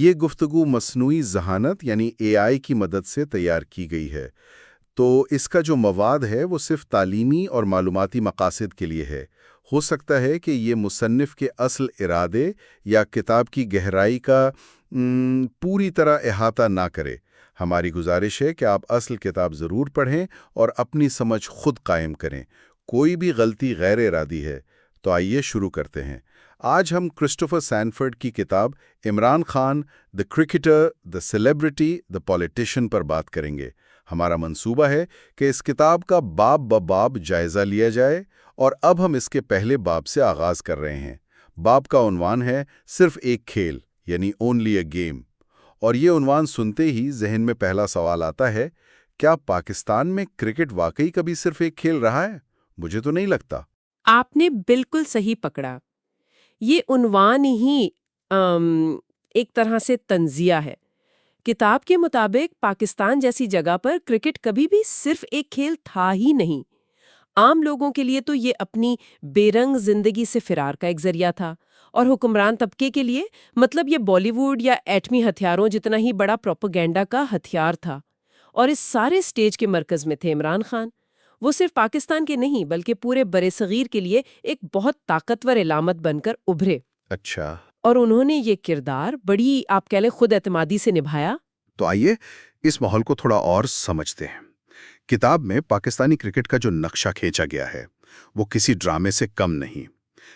یہ گفتگو مصنوعی ذہانت یعنی اے آئی کی مدد سے تیار کی گئی ہے، تو اس کا جو مواد ہے وہ صرف تعلیمی اور معلوماتی مقاصد کے لیے ہے۔ ہو سکتا ہے کہ یہ مصنف کے اصل ارادے یا کتاب کی گہرائی کا پوری طرح احاطہ نہ کرے۔ ہماری گزارش ہے کہ آپ اصل کتاب ضرور پڑھیں اور اپنی سمجھ خود قائم کریں۔ کوئی بھی غلطی غیر ارادی ہے۔ تو آئیے شروع کرتے ہیں۔ آج ہم کرسٹوفر سینفرڈ کی کتاب عمران خان، دی کرکٹر، دی سیلیبریٹی، دی پولیٹیشین پر بات کریں گے۔ ہمارا منصوبہ ہے کہ اس کتاب کا باب باب جائزہ لیا جائے، اور اب ہم اس کے پہلے باب سے آغاز کر رہے ہیں۔ باب کا عنوان ہے صرف ایک کھیل، یعنی اونلی اے گیم۔ اور یہ عنوان سنتے ہی ذہن میں پہلا سوال آتا ہے، کیا پاکستان میں کرکٹ واقعی کبھی صرف ایک کھیل رہا ہے؟ مجھے تو نہیں لگتا۔ آپ نے بالکل صحیح پکڑا۔ یہ عنوان ہی ایک طرح سے تنزیہ ہے۔ کتاب کے مطابق پاکستان جیسی جگہ پر کرکٹ کبھی بھی صرف ایک کھیل تھا ہی نہیں۔ عام لوگوں کے لیے تو یہ اپنی بے رنگ زندگی سے فرار کا ایک ذریعہ تھا، اور حکمران طبقے کے لیے مطلب یہ بالی ووڈ یا ایٹمی ہتھیاروں جتنا ہی بڑا پروپیگنڈا کا ہتھیار تھا۔ اور اس سارے سٹیج کے مرکز میں تھے عمران خان۔ وہ صرف پاکستان کے نہیں بلکہ پورے برصغیر کے لیے ایک بہت طاقتور علامت بن کر ابھرے۔ اچھا، اور انہوں نے یہ کردار بڑی آپ کہہ لیں خود اعتمادی سے نبھایا۔ تو آئیے اس ماحول کو تھوڑا اور سمجھتے ہیں۔ کتاب میں پاکستانی کرکٹ کا جو نقشہ کھینچا گیا ہے وہ کسی ڈرامے سے کم نہیں۔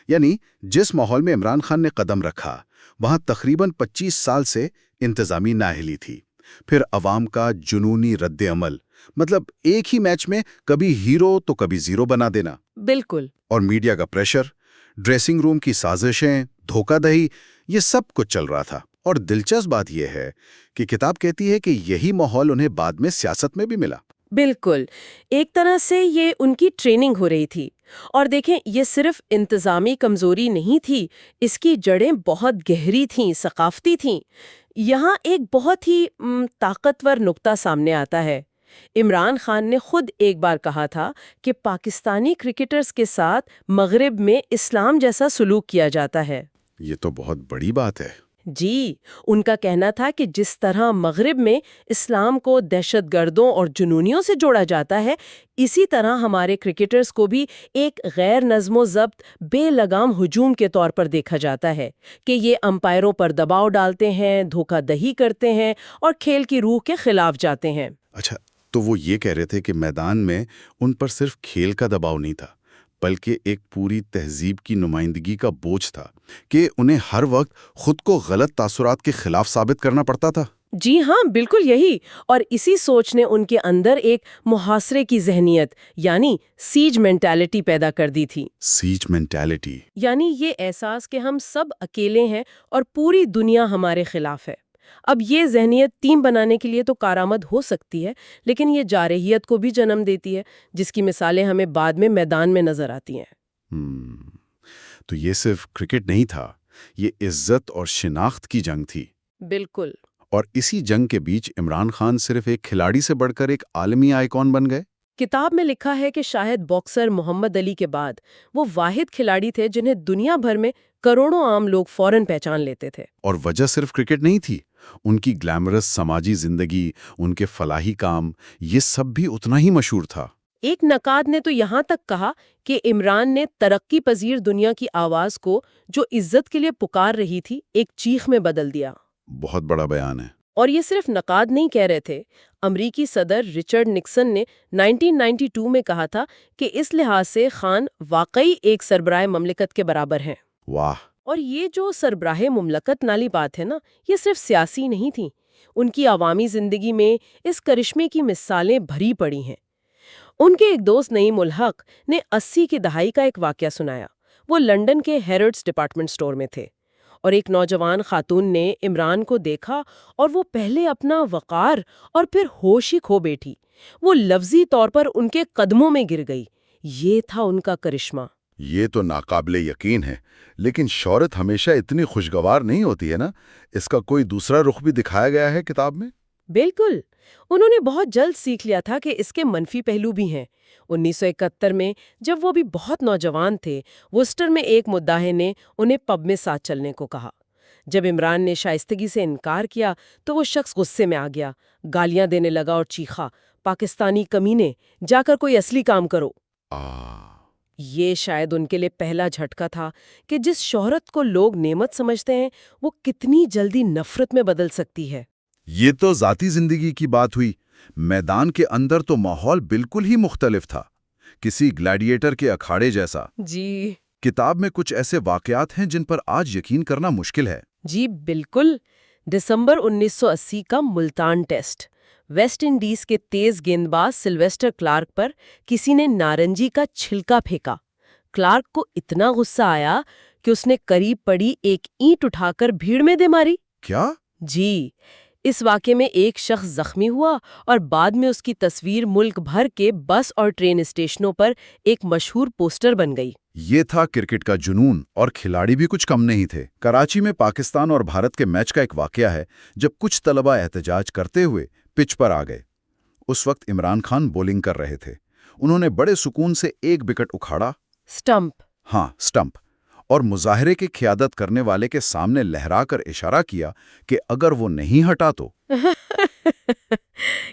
یعنی جس ماحول میں عمران خان نے قدم رکھا، وہاں تقریباً 25 سال سے انتظامی نااہلی تھی، پھر عوام کا جنونی رد عمل، مطلب ایک ہی میچ میں کبھی ہیرو تو کبھی زیرو بنا دینا، بالکل۔ اور میڈیا کا پریشر، ڈریسنگ روم کی سازشیں، دھوکہ دہی، یہ سب کچھ چل رہا تھا۔ اور دلچسپ بات یہ ہے کہ کتاب کہتی ہے کہ یہی ماحول انہیں بعد میں سیاست میں بھی ملا۔ بالکل، ایک طرح سے یہ ان کی ٹریننگ ہو رہی تھی۔ اور دیکھیں، یہ صرف انتظامی کمزوری نہیں تھی، اس کی جڑیں بہت گہری تھیں، ثقافتی تھیں۔ یہاں ایک بہت ہی طاقتور نقطہ سامنے آتا ہے۔ عمران خان نے خود ایک بار کہا تھا کہ پاکستانی کرکٹرز کے ساتھ مغرب میں اسلام جیسا سلوک کیا جاتا ہے۔ یہ تو بہت بڑی بات ہے۔ جی، ان کا کہنا تھا کہ جس طرح مغرب میں اسلام کو دہشت گردوں اور جنونیوں سے جوڑا جاتا ہے، اسی طرح ہمارے کرکٹرز کو بھی ایک غیر نظم و ضبط بے لگام ہجوم کے طور پر دیکھا جاتا ہے کہ یہ امپائروں پر دباؤ ڈالتے ہیں، دھوکہ دہی کرتے ہیں اور کھیل کی روح کے خلاف جاتے ہیں۔ اچھا، تو وہ یہ کہہ رہے تھے کہ میدان میں ان پر صرف کھیل کا دباؤ نہیں تھا، بلکہ ایک پوری تہذیب کی نمائندگی کا بوجھ تھا کہ انہیں ہر وقت خود کو غلط تاثرات کے خلاف ثابت کرنا پڑتا تھا۔ جی ہاں، بالکل یہی۔ اور اسی سوچ نے ان کے اندر ایک محاصرے کی ذہنیت یعنی سیج مینٹالٹی پیدا کر دی تھی۔ سیج مینٹالٹی یعنی یہ احساس کہ ہم سب اکیلے ہیں اور پوری دنیا ہمارے خلاف ہے۔ اب یہ ذہنیت ٹیم بنانے کے لیے تو کارآمد ہو سکتی ہے، لیکن یہ جارحیت کو بھی جنم دیتی ہے، جس کی مثالیں ہمیں بعد میں میدان میں نظر آتی ہیں۔ تو یہ صرف کرکٹ نہیں تھا، یہ عزت اور شناخت کی جنگ تھی۔ بالکل۔ اور اسی جنگ کے بیچ عمران خان صرف ایک کھلاڑی سے بڑھ کر ایک عالمی آئیکن بن گئے۔ کتاب میں لکھا ہے کہ شاید باکسر محمد علی کے بعد وہ واحد کھلاڑی تھے جنہیں دنیا بھر میں کروڑوں عام لوگ فوراً پہچان لیتے تھے۔ اور وجہ صرف کرکٹ نہیں تھی، ان کی گلیمرس سماجی زندگی، ان کے فلاحی کام، یہ سب بھی اتنا ہی مشہور تھا۔ ایک نقاد نے تو یہاں تک کہا کہ عمران نے ترقی پذیر دنیا کی آواز کو جو عزت کے لیے پکار رہی تھی، ایک چیخ میں بدل دیا۔ بہت بڑا بیان ہے۔ اور یہ صرف نقاد نہیں کہہ رہے تھے۔ امریکی صدر رچرڈ نکسن نے 1992 میں کہا تھا کہ اس لحاظ سے خان واقعی ایک سربراہ مملکت کے برابر ہیں۔ واہ! اور یہ جو سربراہ مملکت نالی بات ہے نا، یہ صرف سیاسی نہیں تھی۔ ان کی عوامی زندگی میں اس کرشمے کی مثالیں بھری پڑی ہیں۔ ان کے ایک دوست نعیم الحق نے 80 کی دہائی کا ایک واقعہ سنایا۔ وہ لندن کے ہیرڈز ڈپارٹمنٹ سٹور میں تھے، اور ایک نوجوان خاتون نے عمران کو دیکھا اور وہ پہلے اپنا وقار اور پھر ہوش ہی کھو بیٹھی۔ وہ لفظی طور پر ان کے قدموں میں گر گئی۔ یہ تھا ان کا کرشمہ۔ یہ تو ناقابل یقین ہے، لیکن شہرت ہمیشہ اتنی خوشگوار نہیں ہوتی ہے نا؟ اس کا کوئی دوسرا رخ بھی دکھایا گیا ہے کتاب میں؟ بالکل، انہوں نے بہت جلد سیکھ لیا تھا کہ اس کے منفی پہلو بھی ہیں۔ 1971 میں جب وہ بھی بہت نوجوان تھے، وسٹر میں ایک مداح نے انہیں پب میں ساتھ چلنے کو کہا، جب عمران نے شائستگی سے انکار کیا تو وہ شخص غصے میں آ گیا، گالیاں دینے لگا اور چیخا، پاکستانی کمینے، جا کر کوئی اصلی کام کرو۔ یہ شاید ان کے لیے پہلا جھٹکا تھا کہ جس شہرت کو لوگ نعمت سمجھتے ہیں وہ کتنی جلدی نفرت میں بدل سکتی ہے۔ یہ تو ذاتی زندگی کی بات ہوئی۔ میدان کے اندر تو ماحول بالکل ہی مختلف تھا، کسی گلیڈیٹر کے اکھاڑے جیسا۔ جی کتاب میں کچھ ایسے واقعات ہیں جن پر آج یقین کرنا مشکل ہے۔ جی بالکل۔ دسمبر 1980 کا ملتان ٹیسٹ، ویسٹ انڈیز کے تیز گیند باز سلویسٹر کلارک پر کسی نے نارنجی کا چھلکا پھینکا۔ کلارک کو اتنا غصہ آیا کہ اس نے قریب پڑی ایک اینٹ اٹھا کر بھیڑ میں دے ماری۔ کیا؟ جی، اس واقعے میں ایک شخص زخمی ہوا اور بعد میں اس کی تصویر ملک بھر کے بس اور ٹرین اسٹیشنوں پر ایک مشہور پوسٹر بن گئی۔ یہ تھا کرکٹ کا جنون، اور کھلاڑی بھی کچھ کم نہیں تھے۔ کراچی میں پاکستان اور بھارت کے میچ کا ایک واقعہ ہے جب کچھ طلبہ احتجاج کرتے ہوئے پچ پر آ گئے۔ اس وقت عمران خان بولنگ کر رہے تھے۔ انہوں نے بڑے سکون سے ایک وکٹ اکھاڑا، سٹمپ۔ ہاں سٹمپ، اور مظاہرے کی قیادت کرنے والے کے سامنے لہرا کر اشارہ کیا کہ اگر وہ نہیں ہٹا تو۔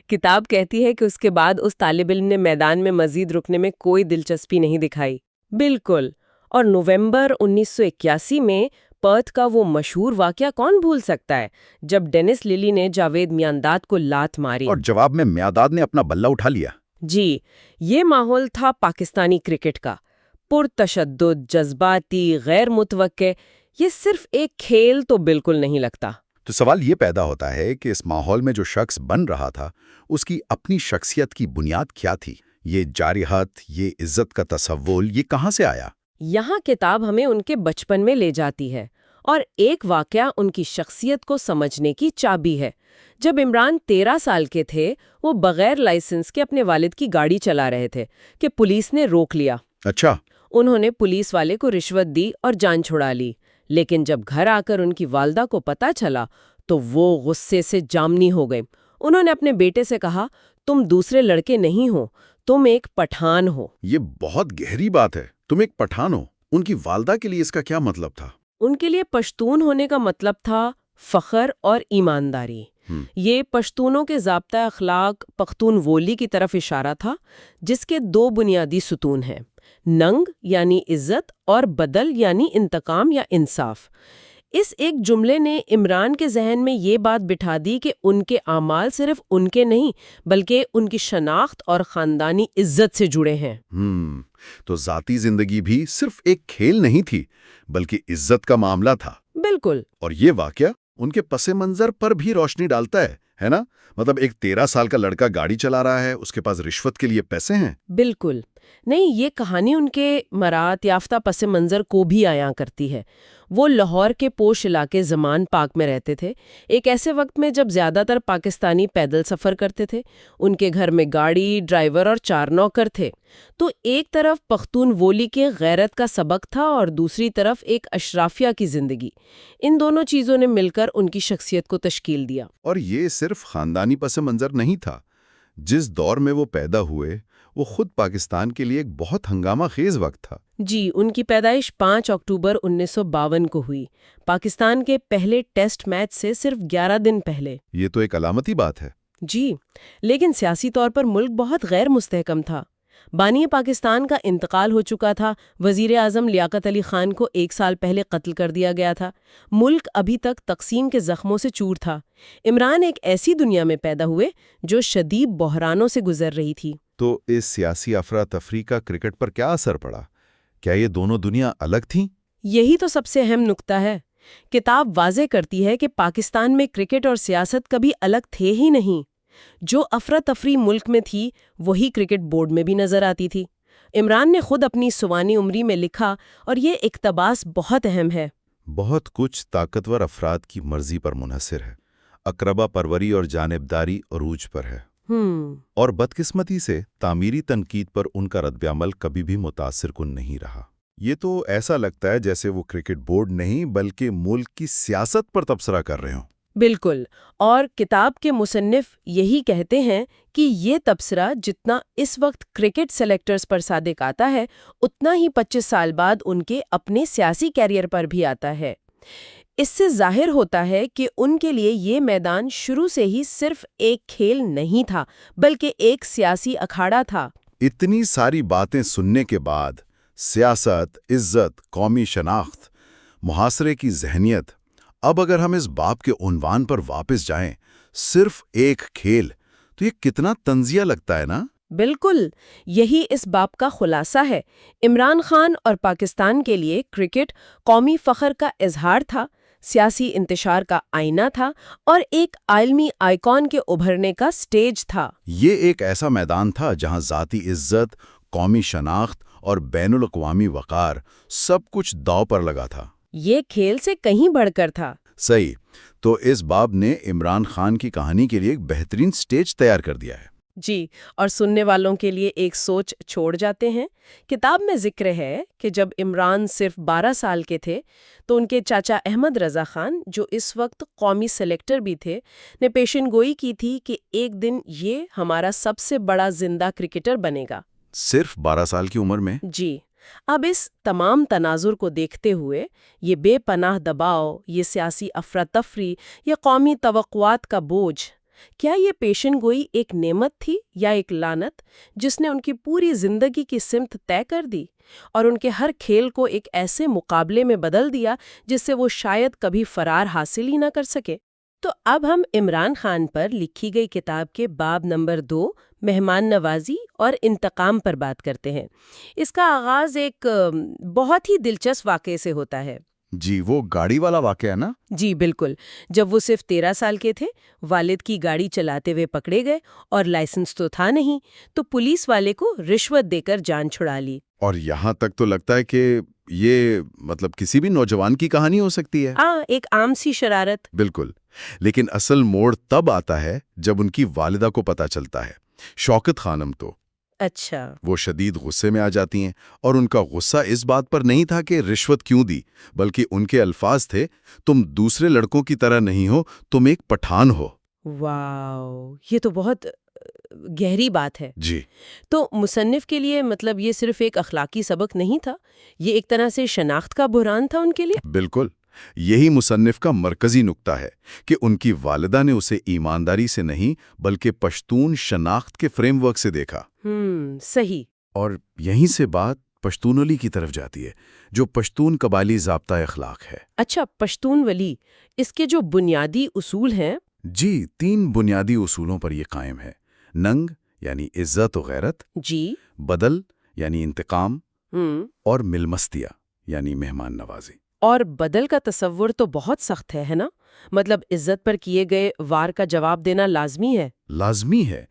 کتاب کہتی ہے کہ اس کے بعد اس طالب علم نے میدان میں مزید رکنے میں کوئی دلچسپی نہیں دکھائی۔ بالکل، اور نومبر 1981 میں پرتھ کا وہ مشہور واقعہ کون بھول سکتا ہے جب ڈینس للی نے جاوید میانداد کو لات ماری اور جواب میں میانداد نے اپنا بلہ اٹھا لیا۔ جی، یہ ماحول تھا پاکستانی کرکٹ کا، پرتشدد، جذباتی، غیر متوقع۔ یہ صرف ایک کھیل تو بالکل نہیں لگتا۔ تو سوال یہ پیدا ہوتا ہے کہ اس ماحول میں جو شخص بن رہا تھا اس کی اپنی شخصیت کی بنیاد کیا تھی؟ یہ جارحیت، یہ عزت کا تصور، یہ کہاں سے آیا؟ یہاں کتاب ہمیں ان کے بچپن میں لے جاتی ہے، اور ایک واقعہ ان کی شخصیت کو سمجھنے کی چابی ہے۔ جب عمران 13 سال کے تھے، وہ بغیر لائسنس کے اپنے والد کی گاڑی چلا رہے تھے کہ پولیس نے روک لیا۔ اچھا۔ انہوں نے پولیس والے کو رشوت دی اور جان چھڑا لی، لیکن جب گھر آ کر ان کی والدہ کو پتہ چلا تو وہ غصے سے جامنی ہو گئے۔ انہوں نے اپنے بیٹے سے کہا، تم دوسرے لڑکے نہیں ہو، تم ایک پٹھان ہو۔ یہ بہت گہری بات ہے، تم ایک پٹھان ہو۔ ان کی والدہ کے لیے اس کا کیا مطلب تھا؟ ان کے لیے پشتون ہونے کا مطلب تھا فخر اور ایمانداری۔ یہ پشتونوں کے ضابطہ اخلاق پختون وولی کی طرف اشارہ تھا، جس کے 2 بنیادی ستون ہیں، ننگ یعنی عزت اور بدل یعنی انتقام یا انصاف۔ اس ایک جملے نے عمران کے ذہن میں یہ بات بٹھا دی کہ ان کے اعمال صرف ان کے نہیں بلکہ ان کی شناخت اور خاندانی عزت سے جڑے ہیں۔ تو ذاتی زندگی بھی صرف ایک کھیل نہیں تھی بلکہ عزت کا معاملہ تھا۔ بالکل۔ اور یہ واقعہ ان کے پس منظر پر بھی روشنی ڈالتا ہے نا؟ مطلب ایک 13 سال کا لڑکا گاڑی چلا رہا ہے، اس کے پاس رشوت کے لیے پیسے ہیں۔ بالکل نہیں، یہ کہانی ان کے مراعات یافتہ پس منظر کو بھی عیاں کرتی ہے۔ وہ لاہور کے پوش علاقے زمان پاک میں رہتے تھے، ایک ایسے وقت میں جب زیادہ تر پاکستانی پیدل سفر کرتے تھے۔ ان کے گھر میں گاڑی، ڈرائیور اور 4 نوکر تھے۔ تو ایک طرف پختون وولی کے غیرت کا سبق تھا اور دوسری طرف ایک اشرافیہ کی زندگی۔ ان دونوں چیزوں نے مل کر ان کی شخصیت کو تشکیل دیا۔ اور یہ صرف خاندانی پس منظر نہیں تھا۔ جس دور میں وہ پیدا ہوئے وہ خود پاکستان کے لیے ایک بہت ہنگامہ خیز وقت تھا۔ جی، ان کی پیدائش 5 اکتوبر 1952 کو ہوئی، پاکستان کے پہلے ٹیسٹ میچ سے صرف 11 دن پہلے۔ یہ تو ایک علامتی بات ہے۔ جی، لیکن سیاسی طور پر ملک بہت غیر مستحکم تھا۔ بانی پاکستان کا انتقال ہو چکا تھا، وزیر اعظم لیاقت علی خان کو 1 سال پہلے قتل کر دیا گیا تھا، ملک ابھی تک تقسیم کے زخموں سے چور تھا۔ عمران ایک ایسی دنیا میں پیدا ہوئے جو شدید بحرانوں سے گزر رہی تھی۔ تو اس سیاسی افراتفری کا کرکٹ پر کیا اثر پڑا؟ کیا یہ دونوں دنیا الگ تھیں؟ یہی تو سب سے اہم نکتہ ہے۔ کتاب واضح کرتی ہے کہ پاکستان میں کرکٹ اور سیاست کبھی الگ تھے ہی نہیں۔ جو افراتفری ملک میں تھی وہی کرکٹ بورڈ میں بھی نظر آتی تھی۔ عمران نے خود اپنی سوانی عمری میں لکھا، اور یہ اقتباس بہت اہم ہے۔ بہت کچھ طاقتور افراد کی مرضی پر منحصر ہے، اقربا پروری اور جانبداری عروج پر ہے، اور بدقسمتی سے تعمیری تنقید پر ان کا رد عمل کبھی بھی متاثر کن نہیں رہا۔ یہ تو ایسا لگتا ہے جیسے وہ کرکٹ بورڈ نہیں بلکہ ملک کی سیاست پر تبصرہ کر رہے ہوں۔ بالکل، اور کتاب کے مصنف یہی کہتے ہیں کہ یہ تبصرہ جتنا اس وقت کرکٹ سلیکٹرز پر صادق آتا ہے اتنا ہی 25 سال بعد ان کے اپنے سیاسی کیریئر پر بھی آتا ہے۔ اس سے ظاہر ہوتا ہے کہ ان کے لیے یہ میدان شروع سے ہی صرف ایک کھیل نہیں تھا بلکہ ایک سیاسی اکھاڑا تھا۔ اتنی ساری باتیں سننے کے بعد سیاست، عزت، قومی شناخت، محاصرے کی ذہنیت، اب اگر ہم اس باب کے عنوان پر واپس جائیں، صرف ایک کھیل، تو یہ کتنا طنزیہ لگتا ہے نا؟ بالکل، یہی اس باب کا خلاصہ ہے۔ عمران خان اور پاکستان کے لیے کرکٹ قومی فخر کا اظہار تھا، سیاسی انتشار کا آئینہ تھا اور ایک عالمی آئیکن کے ابھرنے کا سٹیج تھا۔ یہ ایک ایسا میدان تھا جہاں ذاتی عزت، قومی شناخت اور بین الاقوامی وقار سب کچھ داؤ پر لگا تھا۔ یہ کھیل سے کہیں بڑھ کر تھا۔ صحیح، تو اس باب نے عمران خان کی کہانی کے لیے ایک بہترین سٹیج تیار کر دیا ہے۔ جی، اور سننے والوں کے لیے ایک سوچ چھوڑ جاتے ہیں۔ کتاب میں ذکر ہے کہ جب عمران صرف 12 سال کے تھے تو ان کے چاچا احمد رضا خان، جو اس وقت قومی سلیکٹر بھی تھے، نے پیشن گوئی کی تھی کہ ایک دن یہ ہمارا سب سے بڑا زندہ کرکٹر بنے گا۔ صرف 12 سال کی عمر میں؟ جی، اب اس تمام تناظر کو دیکھتے ہوئے، یہ بے پناہ دباؤ، یہ سیاسی افراتفری، یہ قومی توقعات کا بوجھ، کیا یہ پیشن گوئی ایک نعمت تھی یا ایک لعنت جس نے ان کی پوری زندگی کی سمت طے کر دی اور ان کے ہر کھیل کو ایک ایسے مقابلے میں بدل دیا جس سے وہ شاید کبھی فرار حاصل ہی نہ کر سکے؟ تو اب ہم عمران خان پر لکھی گئی کتاب کے باب نمبر 2 مہمان نوازی اور انتقام پر بات کرتے ہیں۔ اس کا آغاز ایک بہت ہی دلچسپ واقعے سے ہوتا ہے۔ جی، وہ گاڑی والا واقعہ ہے نا؟ جی بالکل، جب وہ صرف 13 سال کے تھے، والد کی گاڑی چلاتے ہوئے پکڑے گئے اور لائسنس تو تھا نہیں، تو پولیس والے کو رشوت دے کر جان چھڑا لی۔ اور یہاں تک تو لگتا ہے کہ یہ کسی بھی نوجوان کی کہانی ہو سکتی ہے۔ ایک عام سی شرارت۔ بالکل، لیکن اصل موڑ تب آتا ہے جب ان کی والدہ کو پتہ چلتا ہے۔ شوکت خانم تو اچھا۔ وہ شدید غصے میں آ جاتی ہیں، اور ان کا غصہ اس بات پر نہیں تھا کہ رشوت کیوں دی، بلکہ ان کے الفاظ تھے، تم دوسرے لڑکوں کی طرح نہیں ہو، تم ایک پٹھان ہو۔ واو، یہ تو بہت گہری بات ہے۔ جی، تو مصنف کے لیے یہ صرف ایک اخلاقی سبق نہیں تھا، یہ ایک طرح سے شناخت کا بحران تھا ان کے لیے۔ بالکل، یہی مصنف کا مرکزی نقطہ ہے کہ ان کی والدہ نے اسے ایمانداری سے نہیں بلکہ پشتون شناخت کے فریم ورک سے دیکھا۔ صحیح۔ اور یہیں سے بات پشتون ولی کی طرف جاتی ہے، جو پشتون قبائلی ضابطہ اخلاق ہے۔ اچھا، پشتون ولی، اس کے جو بنیادی اصول ہیں؟ جی، 3 بنیادی اصولوں پر یہ قائم ہے: ننگ یعنی عزت و غیرت، جی، بدل یعنی انتقام، اور ملمستیا یعنی مہمان نوازی۔ اور بدل کا تصور تو بہت سخت ہے نا؟ عزت پر کیے گئے وار کا جواب دینا لازمی ہے۔ لازمی ہے۔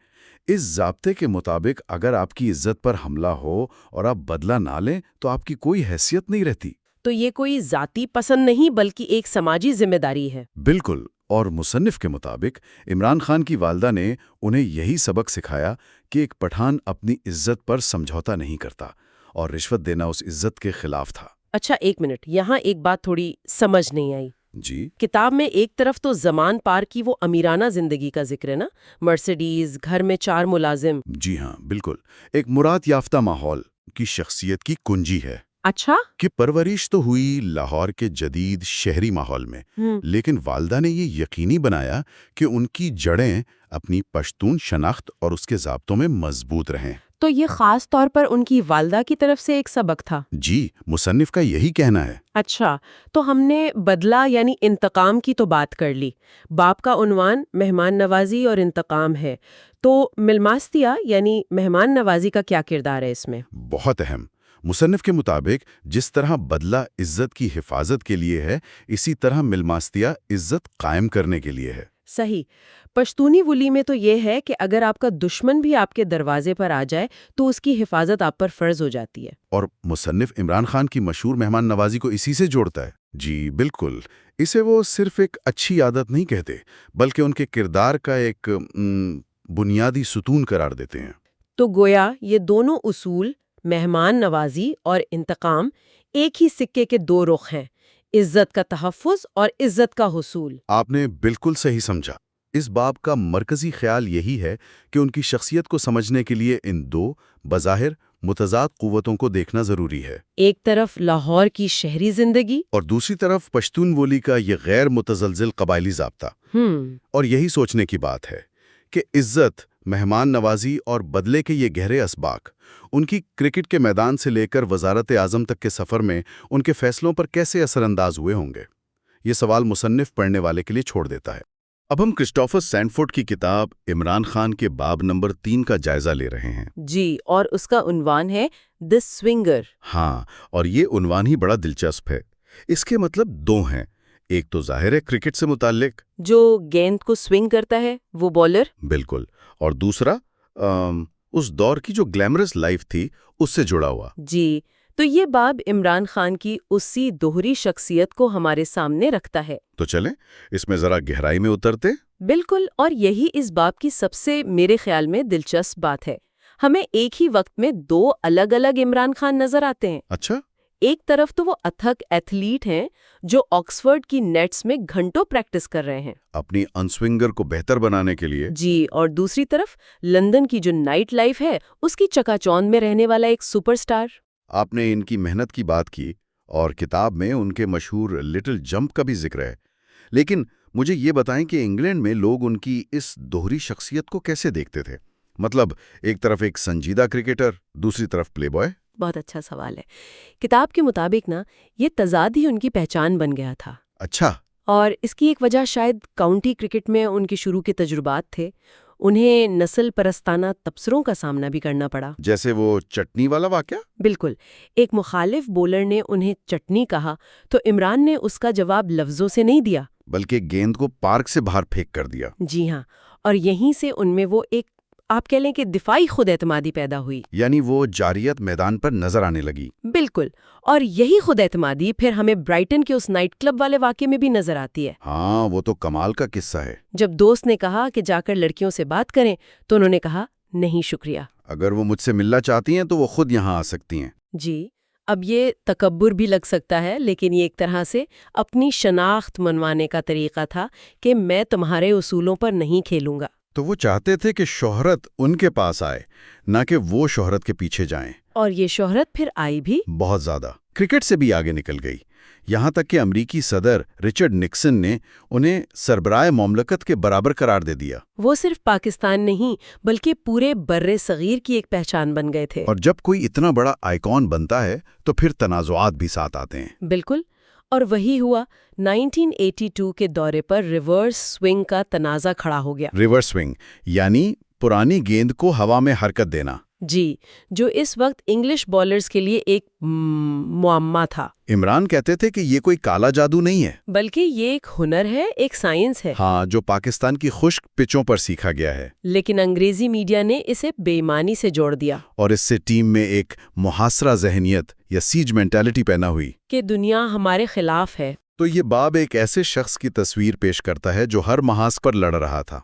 اس ضابطے کے مطابق اگر آپ کی عزت پر حملہ ہو اور آپ بدلہ نہ لیں تو آپ کی کوئی حیثیت نہیں رہتی۔ تو یہ کوئی ذاتی پسند نہیں بلکہ ایک سماجی ذمہ داری ہے۔ بالکل، اور مصنف کے مطابق عمران خان کی والدہ نے انہیں یہی سبق سکھایا کہ ایک پٹھان اپنی عزت پر سمجھوتا نہیں کرتا، اور رشوت دینا اس عزت کے خلاف تھا۔ اچھا، ایک منٹ، یہاں ایک بات تھوڑی سمجھ نہیں آئی۔ جی، کتاب میں ایک طرف تو زمان پار کی وہ امیرانہ زندگی کا ذکر ہے نا، مرسیڈیز، گھر میں 4 ملازم۔ جی ہاں، بالکل، ایک مراد یافتہ ماحول کی شخصیت کی کنجی ہے۔ اچھا، کہ پرورش تو ہوئی لاہور کے جدید شہری ماحول میں، لیکن والدہ نے یہ یقینی بنایا کہ ان کی جڑیں اپنی پشتون شناخت اور اس کے ضابطوں میں مضبوط رہیں۔ تو یہ خاص طور پر ان کی والدہ کی طرف سے ایک سبق تھا۔ جی، مصنف کا یہی کہنا ہے۔ اچھا، تو ہم نے بدلہ یعنی انتقام کی تو بات کر لی۔ باپ کا عنوان مہمان نوازی اور انتقام ہے، تو ملماستیا یعنی مہمان نوازی کا کیا کردار ہے اس میں؟ بہت اہم۔ مصنف کے مطابق جس طرح بدلہ عزت کی حفاظت کے لیے ہے، اسی طرح ملماستیا عزت قائم کرنے کے لیے ہے۔ صحیح۔ پشتونی ولی میں تو یہ ہے کہ اگر آپ کا دشمن بھی آپ کے دروازے پر آ جائے تو اس کی حفاظت آپ پر فرض ہو جاتی ہے۔ اور مصنف عمران خان کی مشہور مہمان نوازی کو اسی سے جوڑتا ہے۔ جی بالکل، اسے وہ صرف ایک اچھی عادت نہیں کہتے بلکہ ان کے کردار کا ایک بنیادی ستون قرار دیتے ہیں۔ تو گویا یہ دونوں اصول، مہمان نوازی اور انتقام، ایک ہی سکے کے 2 رخ ہیں، عزت کا تحفظ اور عزت کا حصول۔ آپ نے بالکل صحیح سمجھا۔ اس باب کا مرکزی خیال یہی ہے کہ ان کی شخصیت کو سمجھنے کے لیے ان 2 بظاہر متضاد قوتوں کو دیکھنا ضروری ہے۔ ایک طرف لاہور کی شہری زندگی اور دوسری طرف پشتون بولی کا یہ غیر متزلزل قبائلی ضابطہ۔ اور یہی سوچنے کی بات ہے کہ عزت، مہمان نوازی اور بدلے کے یہ گہرے اسباق ان کی کرکٹ کے میدان سے لے کر وزارت اعظم تک کے سفر میں ان کے فیصلوں پر کیسے اثر انداز ہوئے ہوں گے، یہ سوال مصنف پڑھنے والے کے لیے چھوڑ دیتا ہے۔ اب ہم کرسٹوفر سینڈفورڈ کی کتاب عمران خان کے باب نمبر 3 کا جائزہ لے رہے ہیں۔ جی، اور اس کا عنوان ہے دی سوئنگر۔ ہاں، اور یہ عنوان ہی بڑا دلچسپ ہے۔ اس کے مطلب دو ہیں، ایک تو ظاہر ہے کرکٹ سے متعلق، جو گیند کو سوئنگ کرتا ہے وہ بالر، بالکل، اور دوسرا اس دور کی جو گلیمرس لائف تھی اس سے جڑا ہوا۔ جی، تو یہ باب عمران خان کی اسی دوہری شخصیت کو ہمارے سامنے رکھتا ہے۔ تو چلیں اس میں ذرا گہرائی میں اترتے۔ بالکل، اور یہی اس باب کی سب سے میرے خیال میں دلچسپ بات ہے۔ ہمیں ایک ہی وقت میں دو الگ الگ عمران خان نظر آتے ہیں۔ اچھا، ایک طرف تو وہ اتھک ایتھلیٹ ہیں جو آکسفورڈ کی نیٹس میں گھنٹوں پریکٹس کر رہے ہیں اپنی انسوئنگر کو بہتر بنانے کے لیے۔ جی، اور دوسری طرف لندن کی جو نائٹ لائف ہے اس کی چکا چوند میں رہنے والا ایک سپر سٹار۔ آپ نے ان کی محنت کی بات کی اور کتاب میں ان کے مشہور لٹل جمپ کا بھی ذکر ہے، لیکن مجھے یہ بتائیں کہ انگلینڈ میں لوگ ان کی اس دوہری شخصیت کو کیسے دیکھتے تھے؟ مطلب ایک طرف ایک سنجیدہ کرکٹر، دوسری طرف پلے بوائے۔ بہت اچھا سوال ہے۔ کتاب کے مطابق یہ تضاد ہی ان کی پہچان بن گیا تھا۔ اچھا، اور اس کی ایک وجہ شاید کاؤنٹی کرکٹ میں ان کے شروع کے تجربات تھے۔ انہیں نسل پرستانہ تبصروں کا سامنا بھی کرنا پڑا، جیسے وہ چٹنی والا واقعہ۔ بالکل، ایک مخالف بولر نے انہیں چٹنی کہا تو عمران نے اس کا جواب لفظوں سے نہیں دیا بلکہ گیند کو پارک سے باہر پھینک کر دیا۔ جی ہاں، اور یہیں سے ان میں وہ ایک آپ کہہ لیں کہ دفاعی خود اعتمادی پیدا ہوئی۔ یعنی وہ جاریت میدان پر نظر آنے لگی۔ بالکل، اور یہی خود اعتمادی پھر ہمیں برائٹن کے اس نائٹ کلب والے واقعے میں بھی نظر آتی ہے۔ ہاں، وہ تو کمال کا قصہ ہے۔ جب دوست نے کہا کہ جا کر لڑکیوں سے بات کریں تو انہوں نے کہا نہیں شکریہ۔ اگر وہ مجھ سے ملنا چاہتی ہیں تو وہ خود یہاں آ سکتی ہیں۔ جی، اب یہ تکبر بھی لگ سکتا ہے، لیکن یہ ایک طرح سے اپنی شناخت منوانے کا طریقہ تھا کہ میں تمہارے اصولوں پر نہیں کھیلوں گا۔ تو وہ چاہتے تھے کہ شہرت ان کے پاس آئے، نہ کہ وہ شہرت کے پیچھے جائیں۔ اور یہ شہرت پھر آئی بھی بہت زیادہ، کرکٹ سے بھی آگے نکل گئی، یہاں تک کہ امریکی صدر رچرڈ نکسن نے انہیں سربراہ مملکت کے برابر قرار دے دیا۔ وہ صرف پاکستان نہیں بلکہ پورے برِ صغیر کی ایک پہچان بن گئے تھے۔ اور جب کوئی اتنا بڑا آئیکن بنتا ہے تو پھر تنازعات بھی ساتھ آتے ہیں۔ بالکل، اور وہی ہوا 1982 کے دورے پر ریورس سوئنگ کا تنازع کھڑا ہو گیا۔ ریورس سوئنگ یعنی پرانی گیند کو ہوا میں حرکت دینا۔ جی، جو اس وقت انگلش بالرز کے لیے ایک معمہ تھا۔ عمران کہتے تھے کہ یہ کوئی کالا جادو نہیں ہے، بلکہ یہ ایک ہنر ہے، ایک سائنس ہے۔ ہاں، جو پاکستان کی خشک پچوں پر سیکھا گیا ہے۔ لیکن انگریزی میڈیا نے اسے بے ایمانی سے جوڑ دیا اور اس سے ٹیم میں ایک محاصرہ ذہنیت یا سیج مینٹالٹی پیدا ہوئی کہ دنیا ہمارے خلاف ہے۔ تو یہ باب ایک ایسے شخص کی تصویر پیش کرتا ہے جو ہر محاذ پر لڑ رہا تھا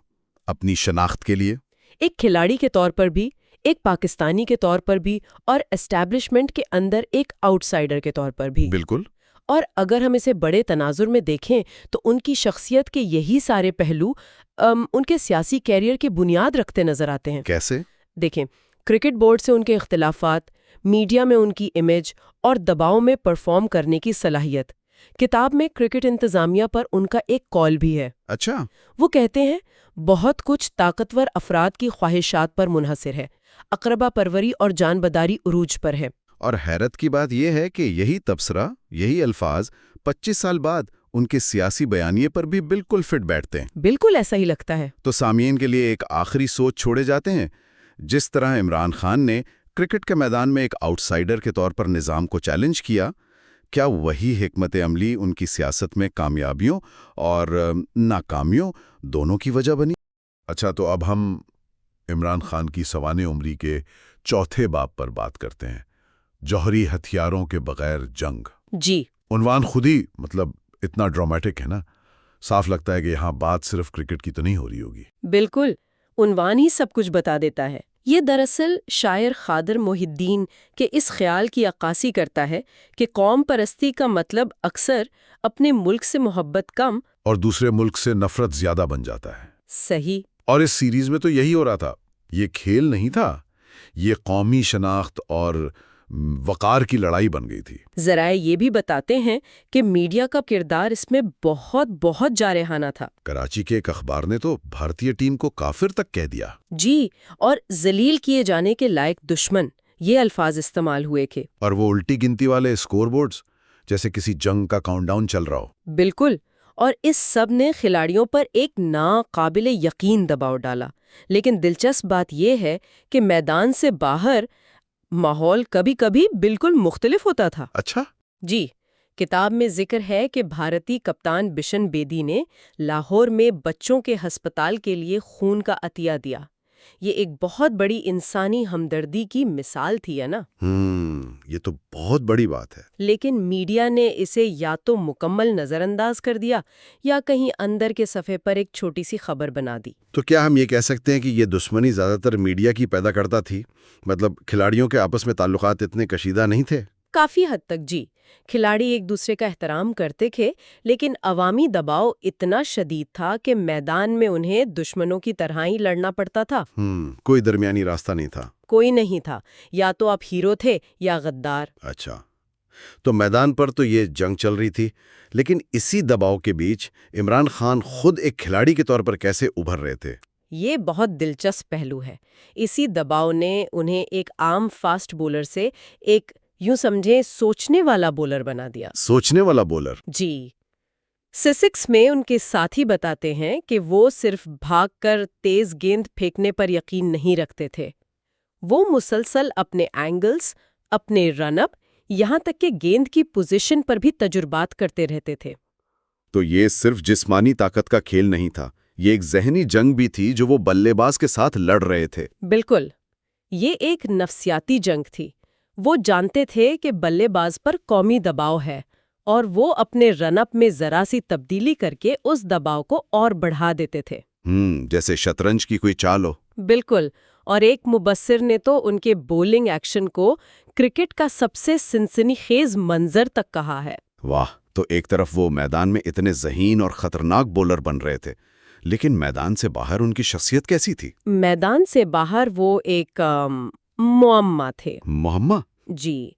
اپنی شناخت کے لیے، ایک کھلاڑی کے طور پر بھی، ایک پاکستانی کے طور پر بھی، اور اسٹیبلشمنٹ کے اندر ایک آؤٹ سائیڈر کے طور پر بھی۔ بالکل۔ اور اگر ہم اسے بڑے تناظر میں دیکھیں تو ان کی شخصیت کے یہی سارے پہلو ان کے سیاسی کیریئر کی بنیاد رکھتے نظر آتے ہیں۔ کیسے؟ دیکھیں، کرکٹ بورڈ سے ان کے اختلافات، میڈیا میں ان کی امیج اور دباؤ میں پرفارم کرنے کی صلاحیت۔ کتاب میں کرکٹ انتظامیہ پر ان کا ایک کال بھی ہے۔ اچھا، وہ کہتے ہیں بہت کچھ طاقتور افراد کی خواہشات پر منحصر ہے، اقربا پروری اور جانبداری عروج پر ہے۔ اور حیرت کی بات یہ ہے کہ یہی تبصرہ، یہی الفاظ 25 سال بعد ان کے سیاسی بیانیے پر بھی بالکل فٹ بیٹھتے ہیں۔ بالکل ایسا ہی لگتا ہے۔ تو سامعین کے لیے ایک آخری سوچ چھوڑے جاتے ہیں، جس طرح عمران خان نے کرکٹ کے میدان میں ایک آؤٹ سائیڈر کے طور پر نظام کو چیلنج کیا، کیا وہی حکمت عملی ان کی سیاست میں کامیابیوں اور ناکامیوں دونوں کی وجہ بنی؟ اچھا، تو اب ہم عمران خان کی سوانح عمری کے چوتھے باب پر بات کرتے ہیں، جوہری ہتھیاروں کے بغیر جنگ۔ جی، عنوان خود ہی اتنا ڈرامیٹک ہے نا، صاف لگتا ہے کہ یہاں بات صرف کرکٹ کی تو نہیں ہو رہی ہوگی۔ بالکل، عنوان ہی سب کچھ بتا دیتا ہے۔ یہ دراصل شاعر خادر محی الدین کے اس خیال کی عکاسی کرتا ہے کہ قوم پرستی کا مطلب اکثر اپنے ملک سے محبت کم اور دوسرے ملک سے نفرت زیادہ بن جاتا ہے۔ صحیح۔ اور اس سیریز میں تو یہی ہو رہا تھا، یہ کھیل نہیں تھا، یہ قومی شناخت اور وقار کی لڑائی بن گئی تھی۔ ذرائع یہ بھی بتاتے ہیں کہ میڈیا کا کردار اس میں بہت جارحانہ تھا۔ کراچی کے ایک اخبار نے تو بھارتی ٹیم کو کافر تک کہہ دیا۔ جی، اور ذلیل کیے جانے کے لائق دشمن، یہ الفاظ استعمال ہوئے تھے۔ اور وہ الٹی گنتی والے اسکور بورڈز، جیسے کسی جنگ کا کاؤنٹ ڈاؤن چل رہا ہو۔ بالکل، اور اس سب نے کھلاڑیوں پر ایک ناقابل یقین دباؤ ڈالا۔ لیکن دلچسپ بات یہ ہے کہ میدان سے باہر ماحول کبھی کبھی بالکل مختلف ہوتا تھا۔ اچھا؟ جی، کتاب میں ذکر ہے کہ بھارتی کپتان بشن بیدی نے لاہور میں بچوں کے ہسپتال کے لیے خون کا عطیہ دیا۔ یہ ایک بہت بڑی انسانی ہمدردی کی مثال تھی، ہے نا؟ یہ تو بہت بڑی بات ہے۔ لیکن میڈیا نے اسے یا تو مکمل نظر انداز کر دیا یا کہیں اندر کے صفحے پر ایک چھوٹی سی خبر بنا دی۔ تو کیا ہم یہ کہہ سکتے ہیں کہ یہ دشمنی زیادہ تر میڈیا کی پیدا کرتا تھی؟ مطلب کھلاڑیوں کے آپس میں تعلقات اتنے کشیدہ نہیں تھے؟ کافی حد تک جی، کھلاڑی ایک دوسرے کا احترام کرتے تھے، لیکن عوامی دباؤ اتنا شدید تھا کہ میدان میں انہیں دشمنوں کی طرح ہی لڑنا پڑتا تھا۔ کوئی درمیانی راستہ نہیں تھا؟ کوئی نہیں تھا، یا تو آپ ہیرو تھے یا غدار۔ اچھا، تو میدان پر تو یہ جنگ چل رہی تھی، لیکن اسی دباؤ کے بیچ عمران خان خود ایک کھلاڑی کے طور پر کیسے ابھر رہے تھے؟ یہ بہت دلچسپ پہلو ہے۔ اسی دباؤ نے انہیں ایک عام فاسٹ بولر سے ایک یوں سمجھے سوچنے والا بولر بنا دیا۔ سوچنے والا بولر؟ جی، سسکس میں ان کے ساتھی بتاتے ہیں کہ وہ صرف بھاگ کر تیز گیند پھینکنے پر یقین نہیں رکھتے تھے، وہ مسلسل اپنے اینگلز، اپنے رن اپ، یہاں تک کہ گیند کی پوزیشن پر بھی تجربات کرتے رہتے تھے۔ تو یہ صرف جسمانی طاقت کا کھیل نہیں تھا، یہ ایک ذہنی جنگ بھی تھی جو وہ بلے باز کے ساتھ لڑ رہے تھے۔ بالکل، یہ ایک نفسیاتی جنگ تھی۔ وہ جانتے تھے کہ بلے باز پر قومی دباؤ ہے، اور وہ اپنے رن اپ میں ذرا سی تبدیلی کر کے اس دباؤ کو اور بڑھا دیتے تھے۔ جیسے شطرنج کی کوئی چال ہو۔ بالکل، اور ایک مبصر نے تو ان کے بولنگ ایکشن کو کرکٹ کا سب سے سنسنی خیز منظر تک کہا ہے۔ واہ، تو ایک طرف وہ میدان میں اتنے ذہین اور خطرناک بولر بن رہے تھے، لیکن میدان سے باہر ان کی شخصیت کیسی تھی؟ میدان سے باہر وہ ایک معمہ تھے۔ معمہ؟ جی،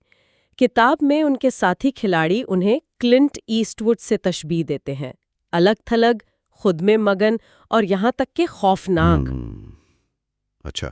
کتاب میں ان کے ساتھی کھلاڑی انہیں کلنٹ ایسٹ وڈ سے تشبیہ دیتے ہیں، الگ تھلگ، خود میں مگن، اور یہاں تک کہ خوفناک۔ اچھا،